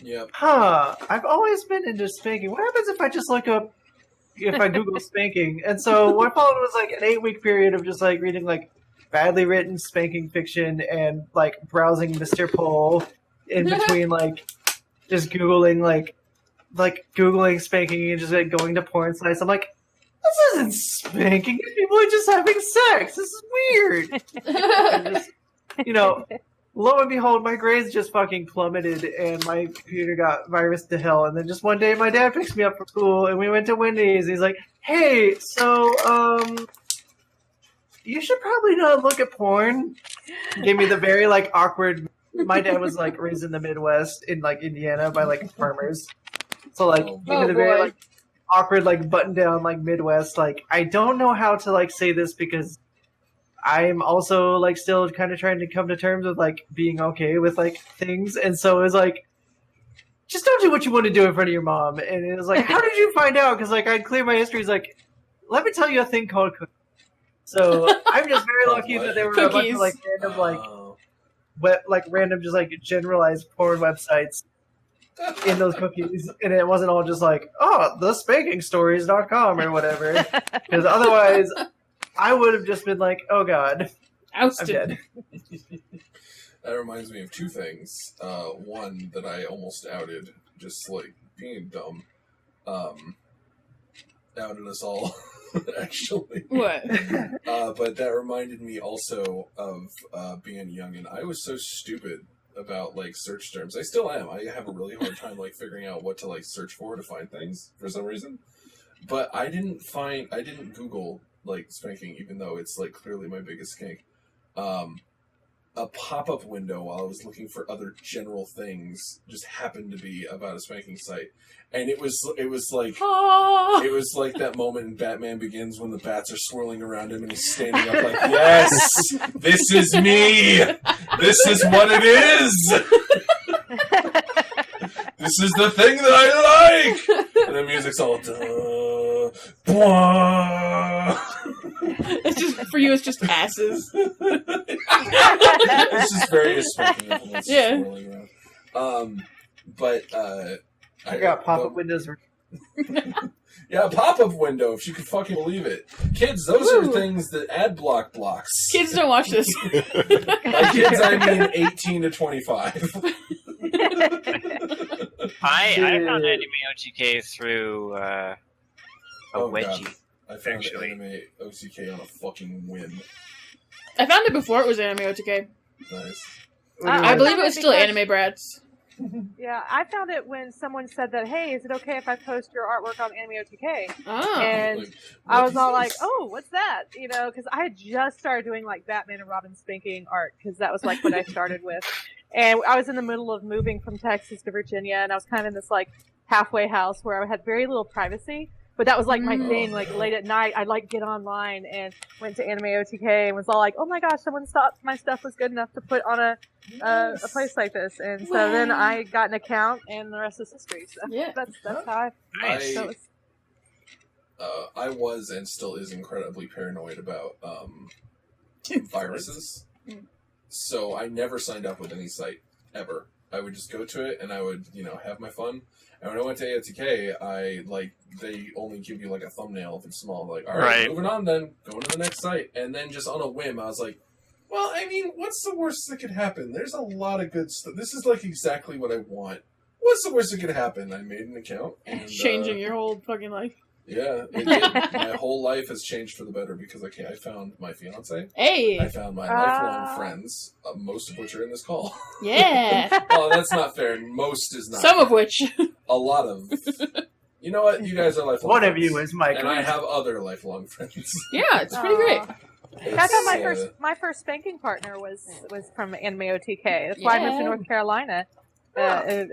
[SPEAKER 1] Yep.
[SPEAKER 3] I've always been into spanking. What happens if I just if I Google spanking? And so what followed was an 8-week period of just reading badly written spanking fiction and browsing Mr. Pole in between just Googling Googling spanking and just going to porn sites. I'm like, this isn't spanking. These people are just having sex. This is weird. And just, lo and behold, my grades just fucking plummeted, and my computer got virus to hell. And then just one day, my dad picks me up from school, and we went to Wendy's. He's like, "Hey, so you should probably not look at porn." Gave me the very like awkward. My dad was like raised in the Midwest in like Indiana by like farmers, so like
[SPEAKER 1] Oh,
[SPEAKER 3] gave me the very
[SPEAKER 2] boy.
[SPEAKER 3] like awkward like button down like Midwest. Like I don't know how to like say this because I'm also like still kind of trying to come to terms with like being okay with like things, and so it was like, just don't do what you want to do in front of your mom. And it was like, how did you find out? Because like I'd clear my history. He's like, let me tell you a thing called cookies. So I'm just very lucky that there were a bunch
[SPEAKER 2] Cookies.
[SPEAKER 3] of like random like
[SPEAKER 1] Oh.
[SPEAKER 3] random just like generalized porn websites in those cookies, and it wasn't all just like, oh, thespankingstories.com or whatever. Because otherwise, I would have just been like, oh god, I'm
[SPEAKER 2] Ousted.
[SPEAKER 3] dead.
[SPEAKER 1] That reminds me of two things. One that I almost outed, just like being dumb. Outed us all, actually.
[SPEAKER 2] What?
[SPEAKER 1] But that reminded me also of being young, and I was so stupid about like search terms. I still am. I have a really hard time like figuring out what to like search for to find things for some reason. But I didn't Google like spanking, even though it's like clearly my biggest kink. A pop-up window while I was looking for other general things just happened to be about a spanking site, and it was like
[SPEAKER 2] Ah.
[SPEAKER 1] it was like that moment in Batman Begins when the bats are swirling around him and he's standing up like, yes, this is me, this is what it is, this is the thing that I like, and the music's all duh, blah.
[SPEAKER 2] It's just for you. It's just asses.
[SPEAKER 1] It's just various smoking implements
[SPEAKER 2] Yeah.
[SPEAKER 1] swirling around. But
[SPEAKER 3] I got pop-up windows.
[SPEAKER 1] yeah, a pop-up window, if you could fucking believe it. Kids, those are
[SPEAKER 2] Woo.
[SPEAKER 1] things that ad block blocks.
[SPEAKER 2] Kids don't watch this.
[SPEAKER 1] By kids, I mean 18 to 25.
[SPEAKER 5] I found Anime OTK through a
[SPEAKER 1] Oh,
[SPEAKER 5] wedgie.
[SPEAKER 1] God. I found
[SPEAKER 5] Actually.
[SPEAKER 1] anime OCK on a fucking whim.
[SPEAKER 2] I found it before it was Anime OTK.
[SPEAKER 1] Nice.
[SPEAKER 2] I believe it was still
[SPEAKER 4] Because-
[SPEAKER 2] Anime Brats.
[SPEAKER 4] Yeah, I found it when someone said that, hey, is it okay if I post your artwork on Anime OTK?
[SPEAKER 2] Oh.
[SPEAKER 4] And
[SPEAKER 1] Like,
[SPEAKER 4] I
[SPEAKER 1] what
[SPEAKER 4] was
[SPEAKER 1] is
[SPEAKER 4] all
[SPEAKER 1] this?
[SPEAKER 4] like, oh, what's that? You know, because I had just started doing like Batman and Robin spanking art because that was like what I started with. And I was in the middle of moving from Texas to Virginia, and I was kind of in this like halfway house where I had very little privacy. But that was like my thing. Like late at night, I'd like get online and went to Anime OTK and was all like, "Oh my gosh, someone thought my stuff was good enough to put on a place like this." And so then I got an account, and the rest is history. So
[SPEAKER 2] Yeah.
[SPEAKER 4] that's how I.
[SPEAKER 5] Nice.
[SPEAKER 4] So it's,
[SPEAKER 1] I was and still is incredibly paranoid about viruses. So I never signed up with any site ever. I would just go to it and I would, have my fun. And when I went to AOTK, they only give you like a thumbnail if it's small. Like, all right,
[SPEAKER 5] Right.
[SPEAKER 1] moving on then, going to the next site. And then just on a whim, I was like, well, I mean, what's the worst that could happen? There's a lot of good stuff. This is like exactly what I want. What's the worst that could happen? I made an account. And,
[SPEAKER 2] Changing your whole fucking life.
[SPEAKER 1] Yeah, it did. My whole life has changed for the better because I found my fiance. I
[SPEAKER 2] Hey.
[SPEAKER 1] found my lifelong friends, most of which are in this call.
[SPEAKER 2] Yeah.
[SPEAKER 1] Oh, that's not fair. Most is not.
[SPEAKER 2] Some of which.
[SPEAKER 1] A lot of. You know what? You guys are lifelong
[SPEAKER 3] One of
[SPEAKER 1] friends.
[SPEAKER 3] you is Mike.
[SPEAKER 1] And I have other lifelong friends.
[SPEAKER 2] Yeah, it's pretty great.
[SPEAKER 4] I thought my
[SPEAKER 1] It's,
[SPEAKER 4] my first spanking partner was from Anime OTK. That's why I moved to
[SPEAKER 2] Yeah.
[SPEAKER 4] North Carolina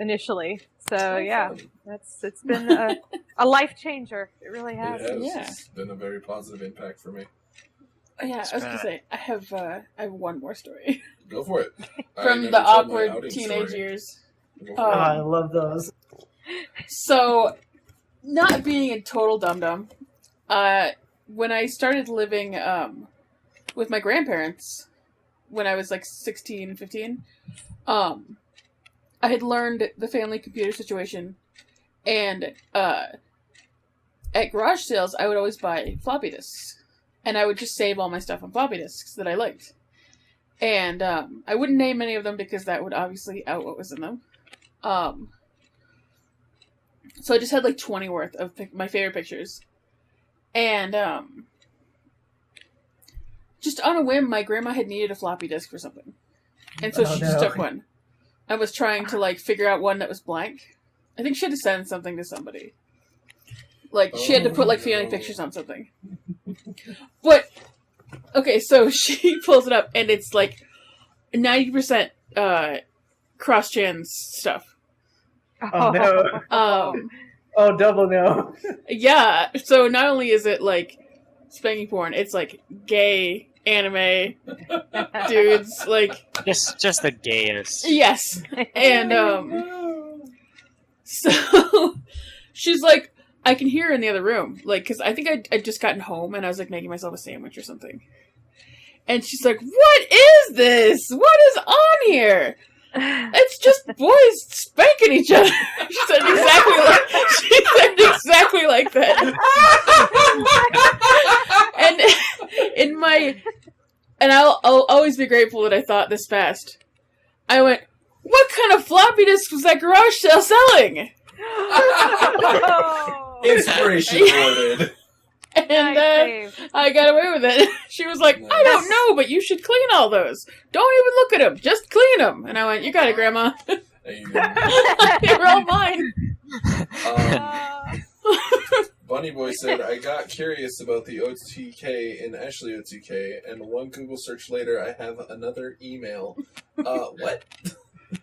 [SPEAKER 4] initially. So yeah,
[SPEAKER 1] fun.
[SPEAKER 4] it's been a life changer. It really has.
[SPEAKER 1] It has.
[SPEAKER 2] Yeah.
[SPEAKER 1] It's been a very positive impact for me.
[SPEAKER 2] Yeah, I was gonna say I have one more story
[SPEAKER 1] Go for it. I
[SPEAKER 2] from
[SPEAKER 1] never
[SPEAKER 2] the
[SPEAKER 1] told my
[SPEAKER 2] awkward
[SPEAKER 1] outing
[SPEAKER 2] teenage
[SPEAKER 1] story.
[SPEAKER 2] years.
[SPEAKER 1] Go for
[SPEAKER 3] Oh,
[SPEAKER 1] it.
[SPEAKER 3] I love those.
[SPEAKER 2] So, not being a total dum dum, when I started living with my grandparents when I was like 16, 15, I had learned the family computer situation, and at garage sales I would always buy floppy disks, and I would just save all my stuff on floppy disks that I liked. And I wouldn't name any of them because that would obviously out what was in them. So I just had like 20 worth of my favorite pictures. And just on a whim, my grandma had needed a floppy disk for something. and so
[SPEAKER 3] Oh,
[SPEAKER 2] she just
[SPEAKER 3] no.
[SPEAKER 2] took one. I was trying to like figure out one that was blank. I think she had to send something to somebody. Like she had to put like family pictures on something. But okay, so she pulls it up and it's like 90% cross-trans stuff.
[SPEAKER 3] Oh, no. Oh, double no.
[SPEAKER 2] Yeah, so not only is it like spanking porn, it's like gay anime dudes, like
[SPEAKER 5] Just the gayest.
[SPEAKER 2] yes. And so she's like, I can hear her in the other room, like, because I think I'd just gotten home and I was like making myself a sandwich or something. And she's like, "What is this? What is on here? It's just boys spanking each other." She said exactly like that. And I'll always be grateful that I thought this fast. I went, "What kind of floppy disk was that garage sale selling?"
[SPEAKER 1] Inspiration awarded.
[SPEAKER 2] And
[SPEAKER 4] Nice.
[SPEAKER 2] I got away with it. She was like, "I don't know, but you should clean all those. Don't even look at them. Just clean them." And I went, "You got it, Grandma."
[SPEAKER 1] And you didn't.
[SPEAKER 2] They were all mine.
[SPEAKER 1] Bunny Boy said, "I got curious about the OTK in Ashley OTK, and one Google search later, I have another email." What?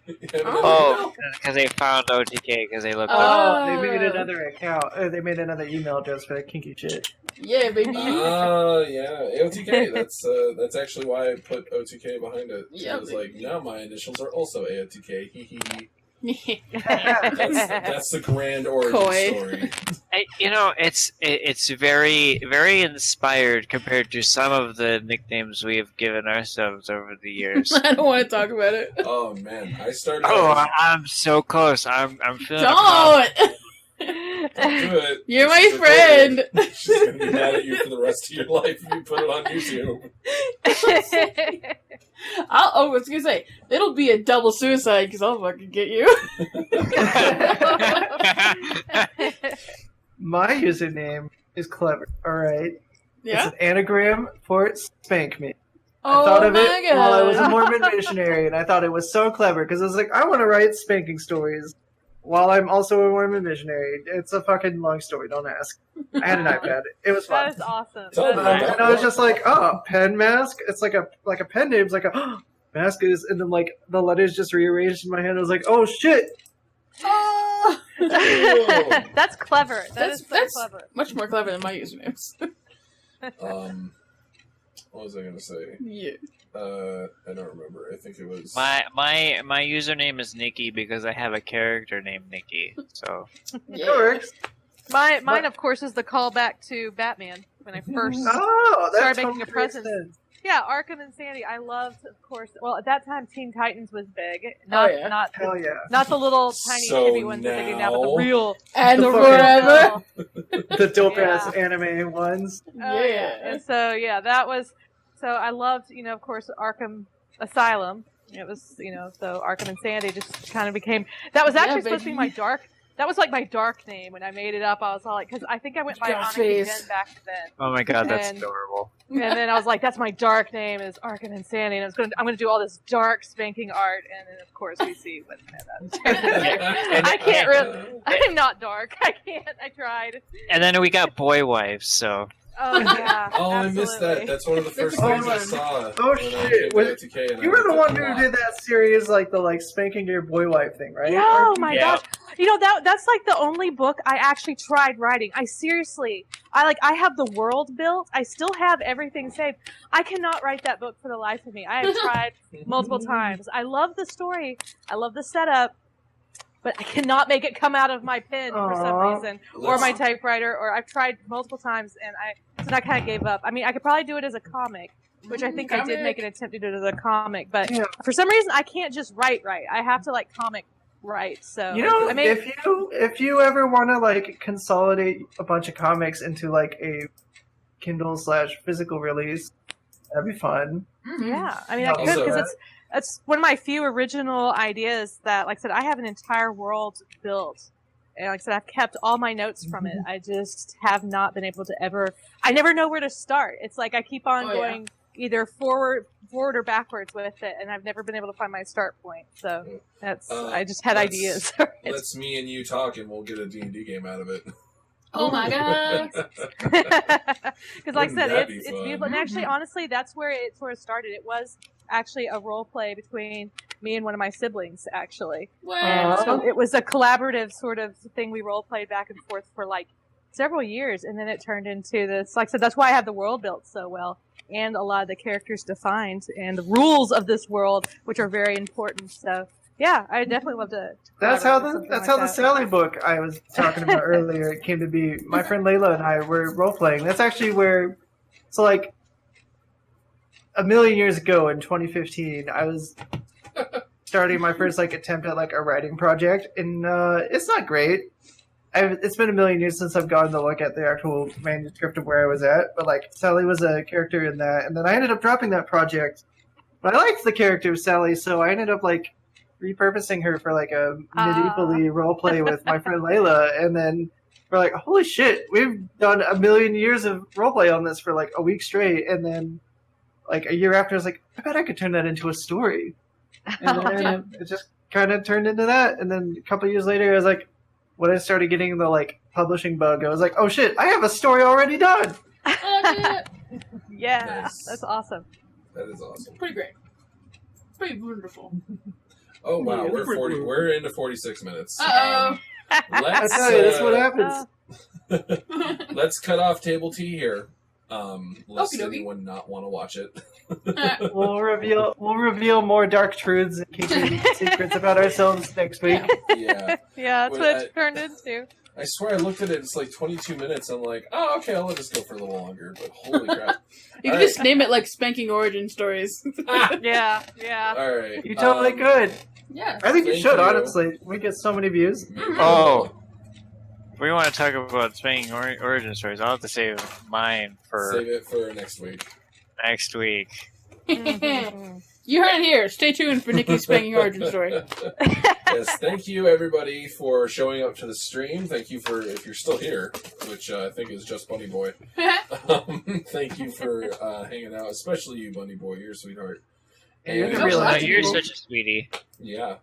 [SPEAKER 1] You have another
[SPEAKER 5] Oh, because they found OTK because they looked up.
[SPEAKER 2] Oh.
[SPEAKER 3] They made another account. They made another email address for that kinky shit.
[SPEAKER 2] Yeah, baby.
[SPEAKER 1] Yeah, AOTK. That's actually why I put OTK behind it. So
[SPEAKER 2] Yeah,
[SPEAKER 1] I was like, now my initials are also AOTK. Hee hee hee.
[SPEAKER 2] Yeah.
[SPEAKER 1] That's the grand origin
[SPEAKER 2] Coy.
[SPEAKER 1] story.
[SPEAKER 5] It's very very inspired compared to some of the nicknames we have given ourselves over the years.
[SPEAKER 2] I don't want to talk about it.
[SPEAKER 1] Oh man, I started.
[SPEAKER 5] I'm so close. I'm feeling. proud.
[SPEAKER 2] Don't!
[SPEAKER 1] Don't do it.
[SPEAKER 2] You're
[SPEAKER 1] This
[SPEAKER 2] my
[SPEAKER 1] is recorded.
[SPEAKER 2] friend.
[SPEAKER 1] She's gonna be mad at you for the rest of your life if you put it on YouTube.
[SPEAKER 2] I was gonna say, it'll be a double suicide because I'll fucking get you.
[SPEAKER 3] My username is clever. All right.
[SPEAKER 2] Yeah?
[SPEAKER 3] It's an anagram for spank me.
[SPEAKER 2] Oh
[SPEAKER 3] I thought of
[SPEAKER 2] my
[SPEAKER 3] it
[SPEAKER 2] god.
[SPEAKER 3] while I was a Mormon missionary, and I thought it was so clever because I was like, I want to write spanking stories while I'm also a Mormon missionary. It's a fucking long story. Don't ask. I had an iPad. It was fun.
[SPEAKER 4] That is awesome.
[SPEAKER 1] Tell
[SPEAKER 4] That
[SPEAKER 1] me
[SPEAKER 4] is
[SPEAKER 1] about
[SPEAKER 4] awesome.
[SPEAKER 3] And I was just like, oh, pen mask. It's like a pen name. It's like a mask is, and then like the letters just rearranged in my hand. I was like, oh shit.
[SPEAKER 2] Ah!
[SPEAKER 4] That's clever. That's
[SPEAKER 2] That's-
[SPEAKER 4] clever.
[SPEAKER 2] Much more clever than my usernames.
[SPEAKER 1] What was I gonna say?
[SPEAKER 2] Yeah.
[SPEAKER 1] I don't remember. I think it was
[SPEAKER 5] My username is Nikki because I have a character named Nikki. So
[SPEAKER 3] It works.
[SPEAKER 4] Mine, of course, is the callback to Batman when I first
[SPEAKER 3] Oh, that
[SPEAKER 4] started
[SPEAKER 3] totally
[SPEAKER 4] making a
[SPEAKER 3] makes
[SPEAKER 4] presence.
[SPEAKER 3] sense.
[SPEAKER 4] Yeah, Arkham and Sandy. I loved, of course. Well, at that time, Teen Titans was big. Not
[SPEAKER 2] yeah.
[SPEAKER 4] not
[SPEAKER 3] Hell yeah.
[SPEAKER 4] not the little tiny
[SPEAKER 1] So
[SPEAKER 4] chibi ones that they do now, but the
[SPEAKER 1] now-
[SPEAKER 4] real.
[SPEAKER 2] And
[SPEAKER 3] The fucking-
[SPEAKER 2] forever.
[SPEAKER 3] The dope ass
[SPEAKER 4] Yeah.
[SPEAKER 3] anime ones.
[SPEAKER 4] Oh,
[SPEAKER 2] Yeah.
[SPEAKER 4] And so yeah, that was. So I loved, of course, Arkham Asylum. It was, so Arkham and Sandy just kind of became. That was actually
[SPEAKER 2] Yeah,
[SPEAKER 4] supposed to be
[SPEAKER 2] baby.
[SPEAKER 4] my dark. That was like my dark name when I made it up. I was all like, because I think I went by
[SPEAKER 2] Dark
[SPEAKER 4] Anarchy
[SPEAKER 2] face.
[SPEAKER 4] Jen back then.
[SPEAKER 5] oh my god, that's
[SPEAKER 4] And-
[SPEAKER 5] adorable.
[SPEAKER 4] And then I was like, that's my dark name is Arkham and Sandy, and I'm gonna do all this dark spanking art, and then of course we see what I can't really. I'm not dark. I can't. I tried.
[SPEAKER 5] And then we got boy wives. So
[SPEAKER 4] Oh yeah.
[SPEAKER 1] Oh, I missed that.
[SPEAKER 4] absolutely.
[SPEAKER 1] That's one of the first
[SPEAKER 2] Oh,
[SPEAKER 1] things I
[SPEAKER 2] man.
[SPEAKER 1] saw.
[SPEAKER 3] Oh,
[SPEAKER 1] when I
[SPEAKER 3] shit.
[SPEAKER 1] came to
[SPEAKER 3] Was-
[SPEAKER 1] OTK, and I
[SPEAKER 3] You were the
[SPEAKER 1] liked
[SPEAKER 3] one
[SPEAKER 1] it a
[SPEAKER 3] who
[SPEAKER 1] lot.
[SPEAKER 3] did that series, like the spanking your boy wife thing, right?
[SPEAKER 4] Yeah, oh my
[SPEAKER 5] Yeah.
[SPEAKER 4] gosh. That's like the only book I actually tried writing. I have the world built. I still have everything saved. I cannot write that book for the life of me. I have tried multiple times. I love the story. I love the setup. But I cannot make it come out of my pen for some
[SPEAKER 3] Aw.
[SPEAKER 4] reason, or my typewriter, or I've tried multiple times, and I kind of gave up. I mean, I could probably do it as a comic, which I think I did make an attempt to do it as a comic, but
[SPEAKER 3] Yeah.
[SPEAKER 4] for some reason I can't just write. I have to comic write. So I mean,
[SPEAKER 3] if you ever want to consolidate a bunch of comics into a Kindle / physical release, that'd be fun.
[SPEAKER 4] yeah, I mean, I
[SPEAKER 3] Also-
[SPEAKER 4] could because it's one of my few original ideas that, like I said, I have an entire world built. And like I said, I've kept all my notes from it. I just have not been able to I never know where to start. It's like I keep on
[SPEAKER 2] Oh, yeah.
[SPEAKER 4] going either forward or backwards with it, and I've never been able to find my start point. So that's I just had ideas.
[SPEAKER 1] Let's me and you talk, and we'll get a D&D game out of it.
[SPEAKER 2] Oh my god!
[SPEAKER 4] Because, like I
[SPEAKER 1] Wouldn't
[SPEAKER 4] said,
[SPEAKER 1] that be
[SPEAKER 4] it's
[SPEAKER 1] fun?
[SPEAKER 4] beautiful. And actually, honestly, that's where it sort of started. It was actually a role play between me and one of my siblings, actually. And
[SPEAKER 2] Wow.
[SPEAKER 4] so it was a collaborative sort of thing. We role played back and forth for like several years, and then it turned into this. Like I said, that's why I have the world built so well, and a lot of the characters defined, and the rules of this world, which are very important. So yeah, I definitely love to.
[SPEAKER 3] That's how
[SPEAKER 4] collaborate with
[SPEAKER 3] the
[SPEAKER 4] something like that.
[SPEAKER 3] Sally book I was talking about earlier came to be. My friend Layla and I were role playing. That's actually where, so like, a million years ago in 2015, I was starting my first like attempt at like a writing project, and it's not great. It's been a million years since I've gotten to look at the actual manuscript of where I was at, but like Sally was a character in that, and then I ended up dropping that project. But I liked the character of Sally, so I ended up like repurposing her for like a medievally role play with my friend Layla, and then we're like, holy shit, we've done a million years of role play on this for like a week straight, and then like a year after, I was like, I bet I could turn that into a story, and then it just kind of turned into that, and then a couple years later, I was like, when I started getting the like publishing bug, I was like, oh shit, I have a story already done.
[SPEAKER 4] Yeah,
[SPEAKER 1] Nice.
[SPEAKER 4] that's awesome.
[SPEAKER 1] That is awesome.
[SPEAKER 2] Pretty great. Pretty wonderful.
[SPEAKER 1] Oh wow,
[SPEAKER 3] Yeah,
[SPEAKER 1] we're
[SPEAKER 3] pretty
[SPEAKER 1] 40.
[SPEAKER 3] cool.
[SPEAKER 1] We're into 46 minutes.
[SPEAKER 2] Uh
[SPEAKER 3] I
[SPEAKER 1] Let's
[SPEAKER 3] tell you, that's what happens.
[SPEAKER 2] oh.
[SPEAKER 1] let's cut off table tea here. Lest
[SPEAKER 2] Okie dokie.
[SPEAKER 1] anyone not want to watch it.
[SPEAKER 3] We'll reveal more dark truths and keeping secrets about ourselves next week.
[SPEAKER 1] Yeah.
[SPEAKER 4] Yeah, that's
[SPEAKER 1] Wait,
[SPEAKER 4] what it turned into.
[SPEAKER 1] I swear I looked at it, it's like 22 minutes. I'm like, oh, okay, I'll let this go for a little longer. But holy crap.
[SPEAKER 2] You can
[SPEAKER 1] All
[SPEAKER 2] just name it like Spanking Origin Stories.
[SPEAKER 4] Yeah, yeah.
[SPEAKER 1] All right.
[SPEAKER 3] You totally could.
[SPEAKER 2] Yeah.
[SPEAKER 3] I think you
[SPEAKER 1] Thank
[SPEAKER 3] should,
[SPEAKER 1] you.
[SPEAKER 3] honestly. We get so many views.
[SPEAKER 5] Oh. If we want to talk about Spanking origin stories, I'll have to save mine for
[SPEAKER 1] Save it for next week.
[SPEAKER 5] next week.
[SPEAKER 4] Mhm.
[SPEAKER 2] You heard it here. Stay tuned for Nikki's Spanking Origin Story.
[SPEAKER 1] Yes, thank you everybody for showing up to the stream. Thank you for, if you're still here, which I think is just Bunny Boy. Thank you for hanging out, especially you, Bunny Boy. You're a sweetheart.
[SPEAKER 3] You're
[SPEAKER 1] And,
[SPEAKER 3] the real
[SPEAKER 5] Oh,
[SPEAKER 3] life
[SPEAKER 5] you're
[SPEAKER 3] people.
[SPEAKER 5] such a sweetie.
[SPEAKER 1] yeah.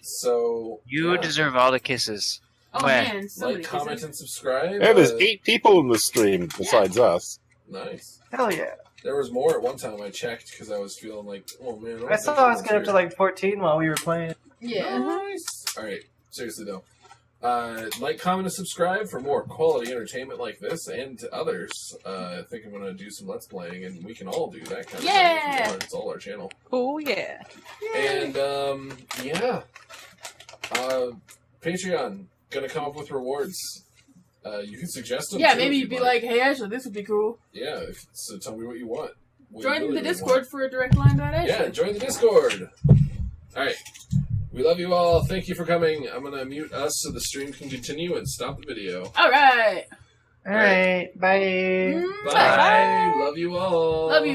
[SPEAKER 1] So
[SPEAKER 5] You
[SPEAKER 1] yeah.
[SPEAKER 5] deserve all the kisses.
[SPEAKER 2] Oh
[SPEAKER 5] Mwah.
[SPEAKER 2] man, so
[SPEAKER 1] Like,
[SPEAKER 2] many
[SPEAKER 1] comment,
[SPEAKER 2] kisses.
[SPEAKER 1] and subscribe.
[SPEAKER 6] Yeah, there's 8 people in the stream besides us.
[SPEAKER 1] Nice.
[SPEAKER 3] Hell yeah.
[SPEAKER 1] There was more at one time. I checked because I was feeling like, oh man.
[SPEAKER 3] I saw I was getting up to like 14 while we were playing.
[SPEAKER 2] Yeah.
[SPEAKER 1] Nice. All right. Seriously though, like, comment, and subscribe for more quality entertainment like this and to others. I think I'm gonna do some Let's Playing, and we can all do that kind of thing.
[SPEAKER 2] Yeah.
[SPEAKER 1] If you want. It's all our channel.
[SPEAKER 4] Oh yeah.
[SPEAKER 1] And yeah. Patreon gonna come up with rewards. You can suggest them.
[SPEAKER 2] Yeah,
[SPEAKER 1] too,
[SPEAKER 2] maybe
[SPEAKER 1] if
[SPEAKER 2] you'd be like, hey Ashley, this would be cool.
[SPEAKER 1] yeah. So tell me what you want. What you
[SPEAKER 2] Join
[SPEAKER 1] really,
[SPEAKER 2] the
[SPEAKER 1] really
[SPEAKER 2] Discord
[SPEAKER 1] want.
[SPEAKER 2] for a direct line to Ashley.
[SPEAKER 1] Yeah, join the Discord. All right. We love you all. Thank you for coming. I'm gonna mute us so the stream can continue and stop the video.
[SPEAKER 2] All right.
[SPEAKER 3] All right. Bye.
[SPEAKER 1] Bye.
[SPEAKER 2] Bye.
[SPEAKER 1] Love you all.
[SPEAKER 2] Love you.